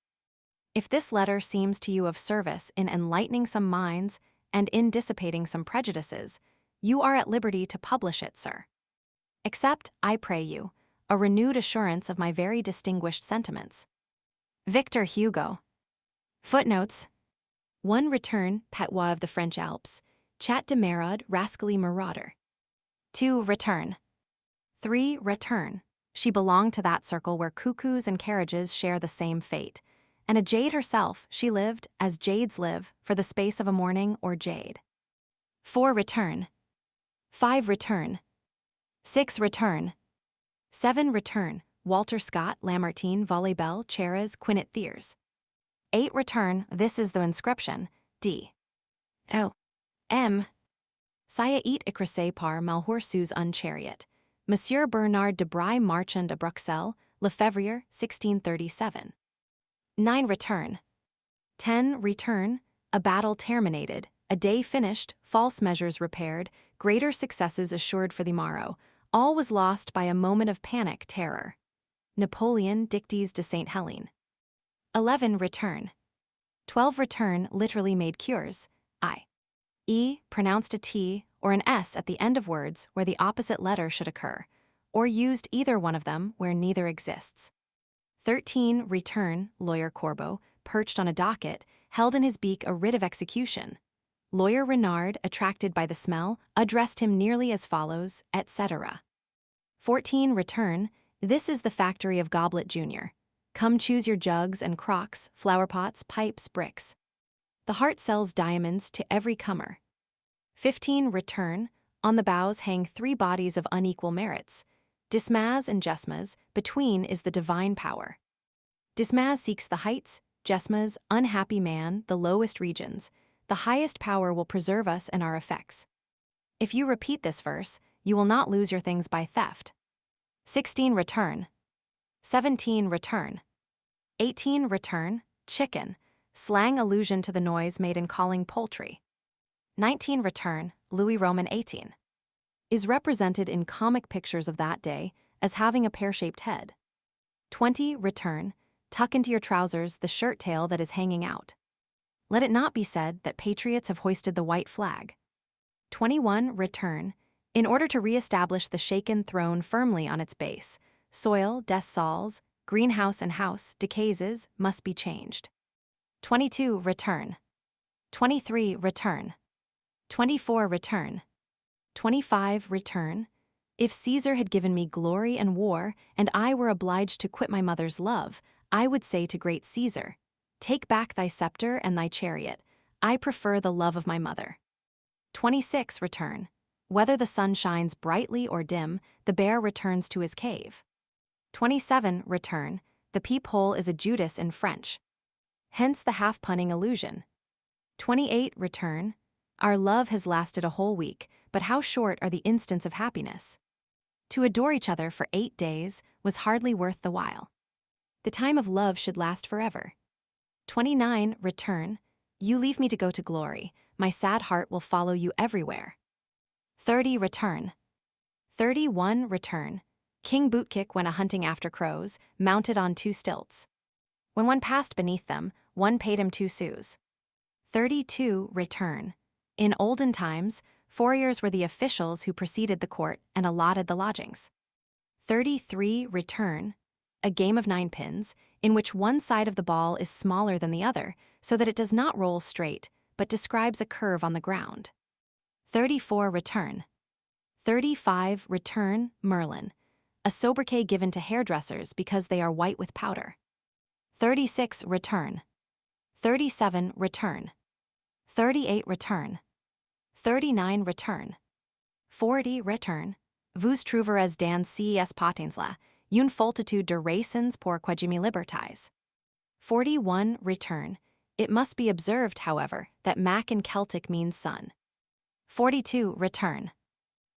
If this letter seems to you of service in enlightening some minds and in dissipating some prejudices, you are at liberty to publish it, sir. Accept, I pray you, a renewed assurance of my very distinguished sentiments. Victor Hugo. Footnotes. 1. Return, patois of the French Alps, chat de maraude, rascally marauder. 2. Return. 3. Return. She belonged to that circle where cuckoos and carriages share the same fate, and a jade herself she lived, as jades live, for the space of a morning or jade. 4. Return. 5. Return. 6. Return. 7. Return, Walter Scott, Lamartine, Volleybell, Cheres, Quinnet Thiers. 8. Return, this is the inscription, D. O. M. Saya eat écrasé par Malhorsous un chariot. Monsieur Bernard de Bry, Marchand de Bruxelles, Lefebvre, 1637. 9. Return. 10. Return, a battle terminated, a day finished, false measures repaired, greater successes assured for the morrow. All was lost by a moment of panic terror. Napoleon, Dictes de Saint Helene. 11. Return. 12. Return, literally made cures, i.e., pronounced a T or an S at the end of words where the opposite letter should occur, or used either one of them where neither exists. 13. Return, Lawyer Corbeau, perched on a docket, held in his beak a writ of execution. Lawyer Renard, attracted by the smell, addressed him nearly as follows, etc. 14. Return, this is the factory of Goblet Jr. Come choose your jugs and crocks, flower pots, pipes, bricks. The heart sells diamonds to every comer. 15. Return, on the boughs hang 3 bodies of unequal merits. Dismas and Jesmas, between is the divine power. Dismas seeks the heights, Jesmas, unhappy man, the lowest regions. The highest power will preserve us and our effects. If you repeat this verse, you will not lose your things by theft. 16. Return. 17. Return. 18. Return, chicken, slang allusion to the noise made in calling poultry. 19. Return, Louis Roman 18. Is represented in comic pictures of that day as having a pear-shaped head. 20. Return, tuck into your trousers the shirt tail that is hanging out. Let it not be said that patriots have hoisted the white flag. 21. Return, in order to re-establish the shaken throne firmly on its base, soil, des sols, greenhouse and house, decases, must be changed. 22. Return. 23. Return. 24. Return. 25. Return. If Caesar had given me glory and war, and I were obliged to quit my mother's love, I would say to great Caesar, take back thy scepter and thy chariot. I prefer the love of my mother. 26. Return. Whether the sun shines brightly or dim, the bear returns to his cave. 27. Return. The peephole is a Judas in French. Hence the half-punning allusion. 28. Return. Our love has lasted a whole week, but how short are the instants of happiness? To adore each other for 8 days was hardly worth the while. The time of love should last forever. 29. Return. You leave me to go to glory. My sad heart will follow you everywhere. 30. Return. 31. Return. King Bootkick went a-hunting after crows, mounted on 2 stilts. When one passed beneath them, one paid him 2 sous. 32. Return. In olden times, Fouriers were the officials who preceded the court and allotted the lodgings. 33. Return. A game of 9 pins, in which one side of the ball is smaller than the other, so that it does not roll straight, but describes a curve on the ground. 34. Return. 35. Return, Merlin. A sobriquet given to hairdressers because they are white with powder. 36 return. 37 return. 38 return. 39 return. 40 return. Vous trouverez dans ces patins-là une foultitude de raisons pour quegimi libertais. 41 return. It must be observed, however, that Mac in Celtic means sun. 42 return.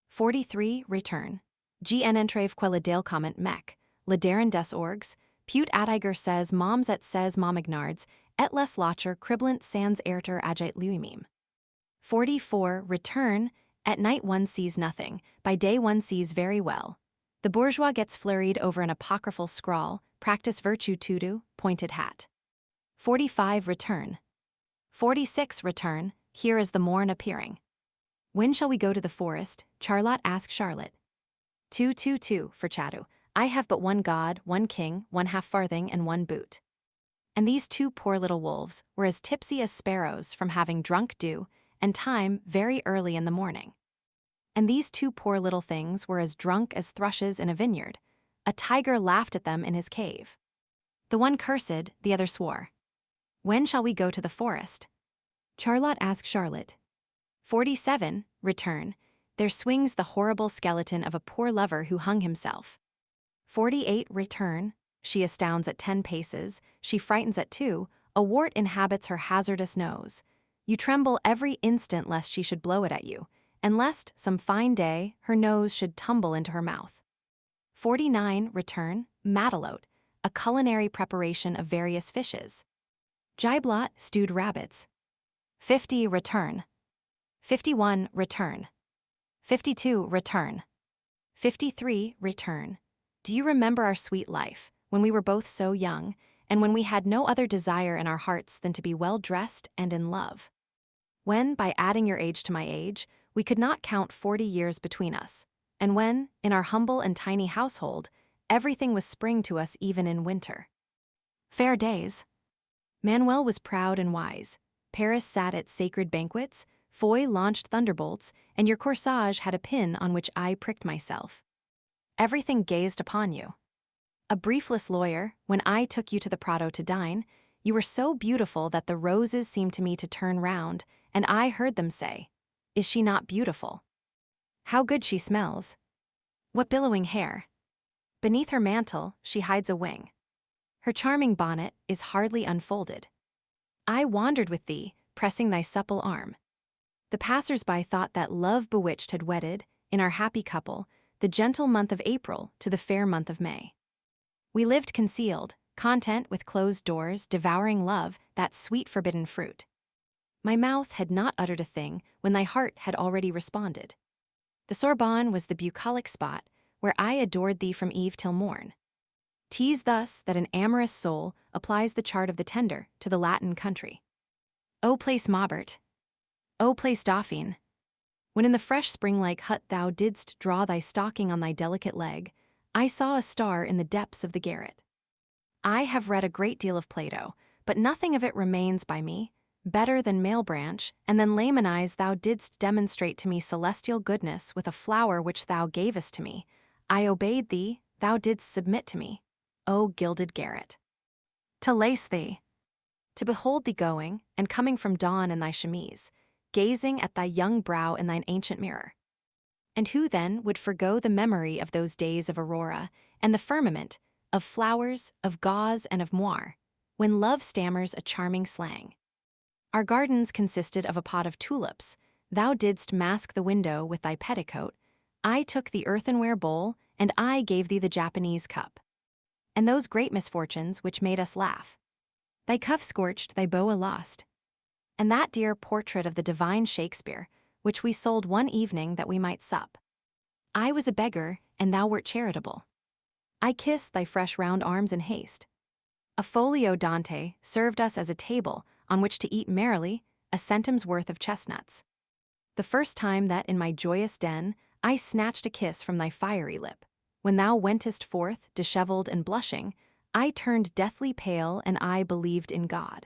43 return. Gn entrave quella dale comment mec, lederen des orgs, pute adiger says moms et says momignards, et les lacher criblant sans erter agite luimim. 44 return. At night one sees nothing, by day one sees very well. The bourgeois gets flurried over an apocryphal scrawl, practice virtue tudo, pointed hat. 45 return. 46 return. Here is the morn appearing. When shall we go to the forest? Charlotte asked Charlotte. 222 for Chadu. I have but one god, one king, one half farthing, and one boot. And these two poor little wolves were as tipsy as sparrows from having drunk dew, and time very early in the morning. And these two poor little things were as drunk as thrushes in a vineyard. A tiger laughed at them in his cave. The one cursed, the other swore. When shall we go to the forest? Charlotte asked Charlotte. 47 return. There swings the horrible skeleton of a poor lover who hung himself. 48 return. She astounds at 10 paces, she frightens at 2, a wart inhabits her hazardous nose. You tremble every instant lest she should blow it at you, and lest, some fine day, her nose should tumble into her mouth. 49 return. Matelote, a culinary preparation of various fishes. Giblot, stewed rabbits. 50 return. 51 return. 52 return. 53 return. Do you remember our sweet life, when we were both so young, and when we had no other desire in our hearts than to be well dressed and in love? When, by adding your age to my age, we could not count 40 years between us, and when, in our humble and tiny household, everything was spring to us even in winter. Fair days. Manuel was proud and wise. Paris sat at sacred banquets, Foy launched thunderbolts, and your corsage had a pin on which I pricked myself. Everything gazed upon you. A briefless lawyer, when I took you to the Prado to dine, you were so beautiful that the roses seemed to me to turn round, and I heard them say, "Is she not beautiful? How good she smells! What billowing hair! Beneath her mantle, she hides a wing. Her charming bonnet is hardly unfolded. I wandered with thee, pressing thy supple arm. The passers-by thought that love bewitched had wedded, in our happy couple, the gentle month of April to the fair month of May. We lived concealed, content with closed doors, devouring love, that sweet forbidden fruit. My mouth had not uttered a thing when thy heart had already responded. The Sorbonne was the bucolic spot where I adored thee from eve till morn. 'Tis thus that an amorous soul applies the chart of the tender to the Latin country. O place Maubert! O place Dauphine! When in the fresh spring-like hut thou didst draw thy stocking on thy delicate leg, I saw a star in the depths of the garret. I have read a great deal of Plato, but nothing of it remains by me, better than Malebranche, and then Lamonize thou didst demonstrate to me celestial goodness with a flower which thou gavest to me. I obeyed thee, thou didst submit to me. O gilded garret! To lace thee! To behold thee going, and coming from dawn in thy chemise, gazing at thy young brow in thine ancient mirror. And who then would forgo the memory of those days of aurora, and the firmament, of flowers, of gauze, and of moire, when love stammers a charming slang? Our gardens consisted of a pot of tulips. Thou didst mask the window with thy petticoat. I took the earthenware bowl, and I gave thee the Japanese cup. And those great misfortunes which made us laugh. Thy cuff scorched, thy boa lost. And that dear portrait of the divine Shakespeare, which we sold one evening that we might sup. I was a beggar, and thou wert charitable. I kissed thy fresh round arms in haste. A folio Dante served us as a table on which to eat merrily a centim's worth of chestnuts. The first time that in my joyous den I snatched a kiss from thy fiery lip, when thou wentest forth, dishevelled and blushing, I turned deathly pale and I believed in God.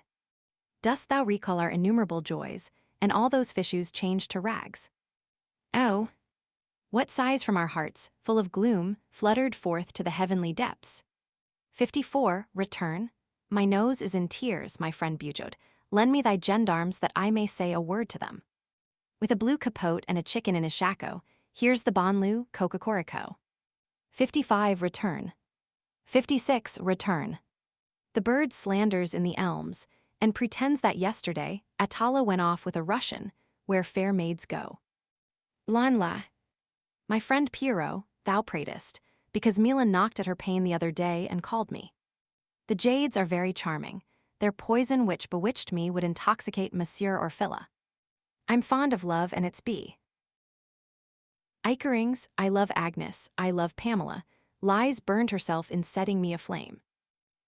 Dost thou recall our innumerable joys, and all those fishes changed to rags? Oh, what sighs from our hearts, full of gloom, fluttered forth to the heavenly depths? 54 return. My nose is in tears, my friend Bujod. Lend me thy gendarmes that I may say a word to them. With a blue capote and a chicken in his shako, here's the Bonlu Coca-Corico. 55 return. 56 return. The bird slanders in the elms, and pretends that yesterday Atala went off with a Russian, where fair maids go. Blanla. My friend Pierrot, thou pratest, because Milan knocked at her pane the other day and called me. The jades are very charming. Their poison which bewitched me would intoxicate Monsieur Orfila. I'm fond of love and its bee. Ikerings, I love Agnes, I love Pamela, lies burned herself in setting me aflame.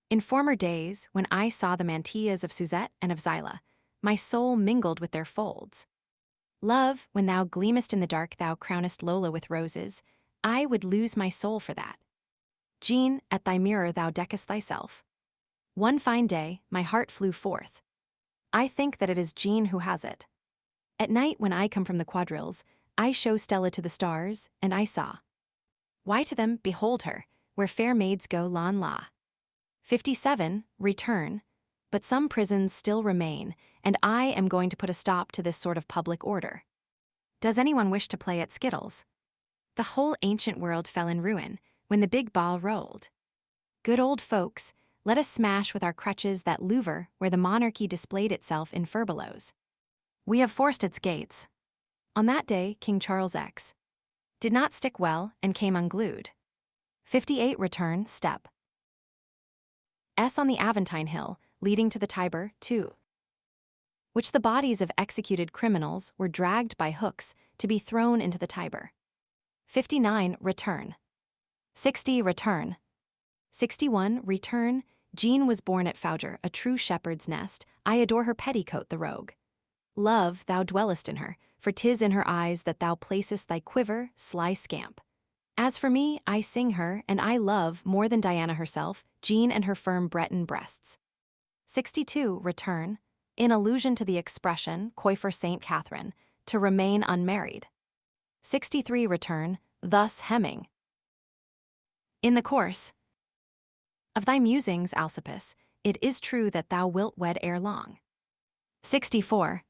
In former days, when I saw the mantillas of Suzette and of Zyla, my soul mingled with their folds. Love, when thou gleamest in the dark thou crownest Lola with roses, I would lose my soul for that. Jean, at thy mirror thou deckest thyself. One fine day, my heart flew forth. I think that it is Jean who has it. At night when I come from the quadrilles, I show Stella to the stars, and I saw. Why to them, behold her, where fair maids go lan la. 57, return. But some prisons still remain, and I am going to put a stop to this sort of public order. Does anyone wish to play at skittles? The whole ancient world fell in ruin when the big ball rolled. Good old folks, let us smash with our crutches that Louvre where the monarchy displayed itself in furbelows. We have forced its gates. On that day, King Charles X did not stick well and came unglued. 58 return, step. S on the Aventine Hill, leading to the Tiber, 2. Which the bodies of executed criminals were dragged by hooks to be thrown into the Tiber. 59 return. 60 return. 61 return. Jean was born at Fouger, a true shepherd's nest. I adore her petticoat, the rogue. Love, thou dwellest in her, for 'tis in her eyes that thou placest thy quiver, sly scamp. As for me, I sing her, and I love, more than Diana herself, Jean and her firm Breton breasts. 62 return. In allusion to the expression, coifer Saint Catherine, to remain unmarried. 63 return, thus hemming. In the course of thy musings, Alcippus, it is true that thou wilt wed ere long. 64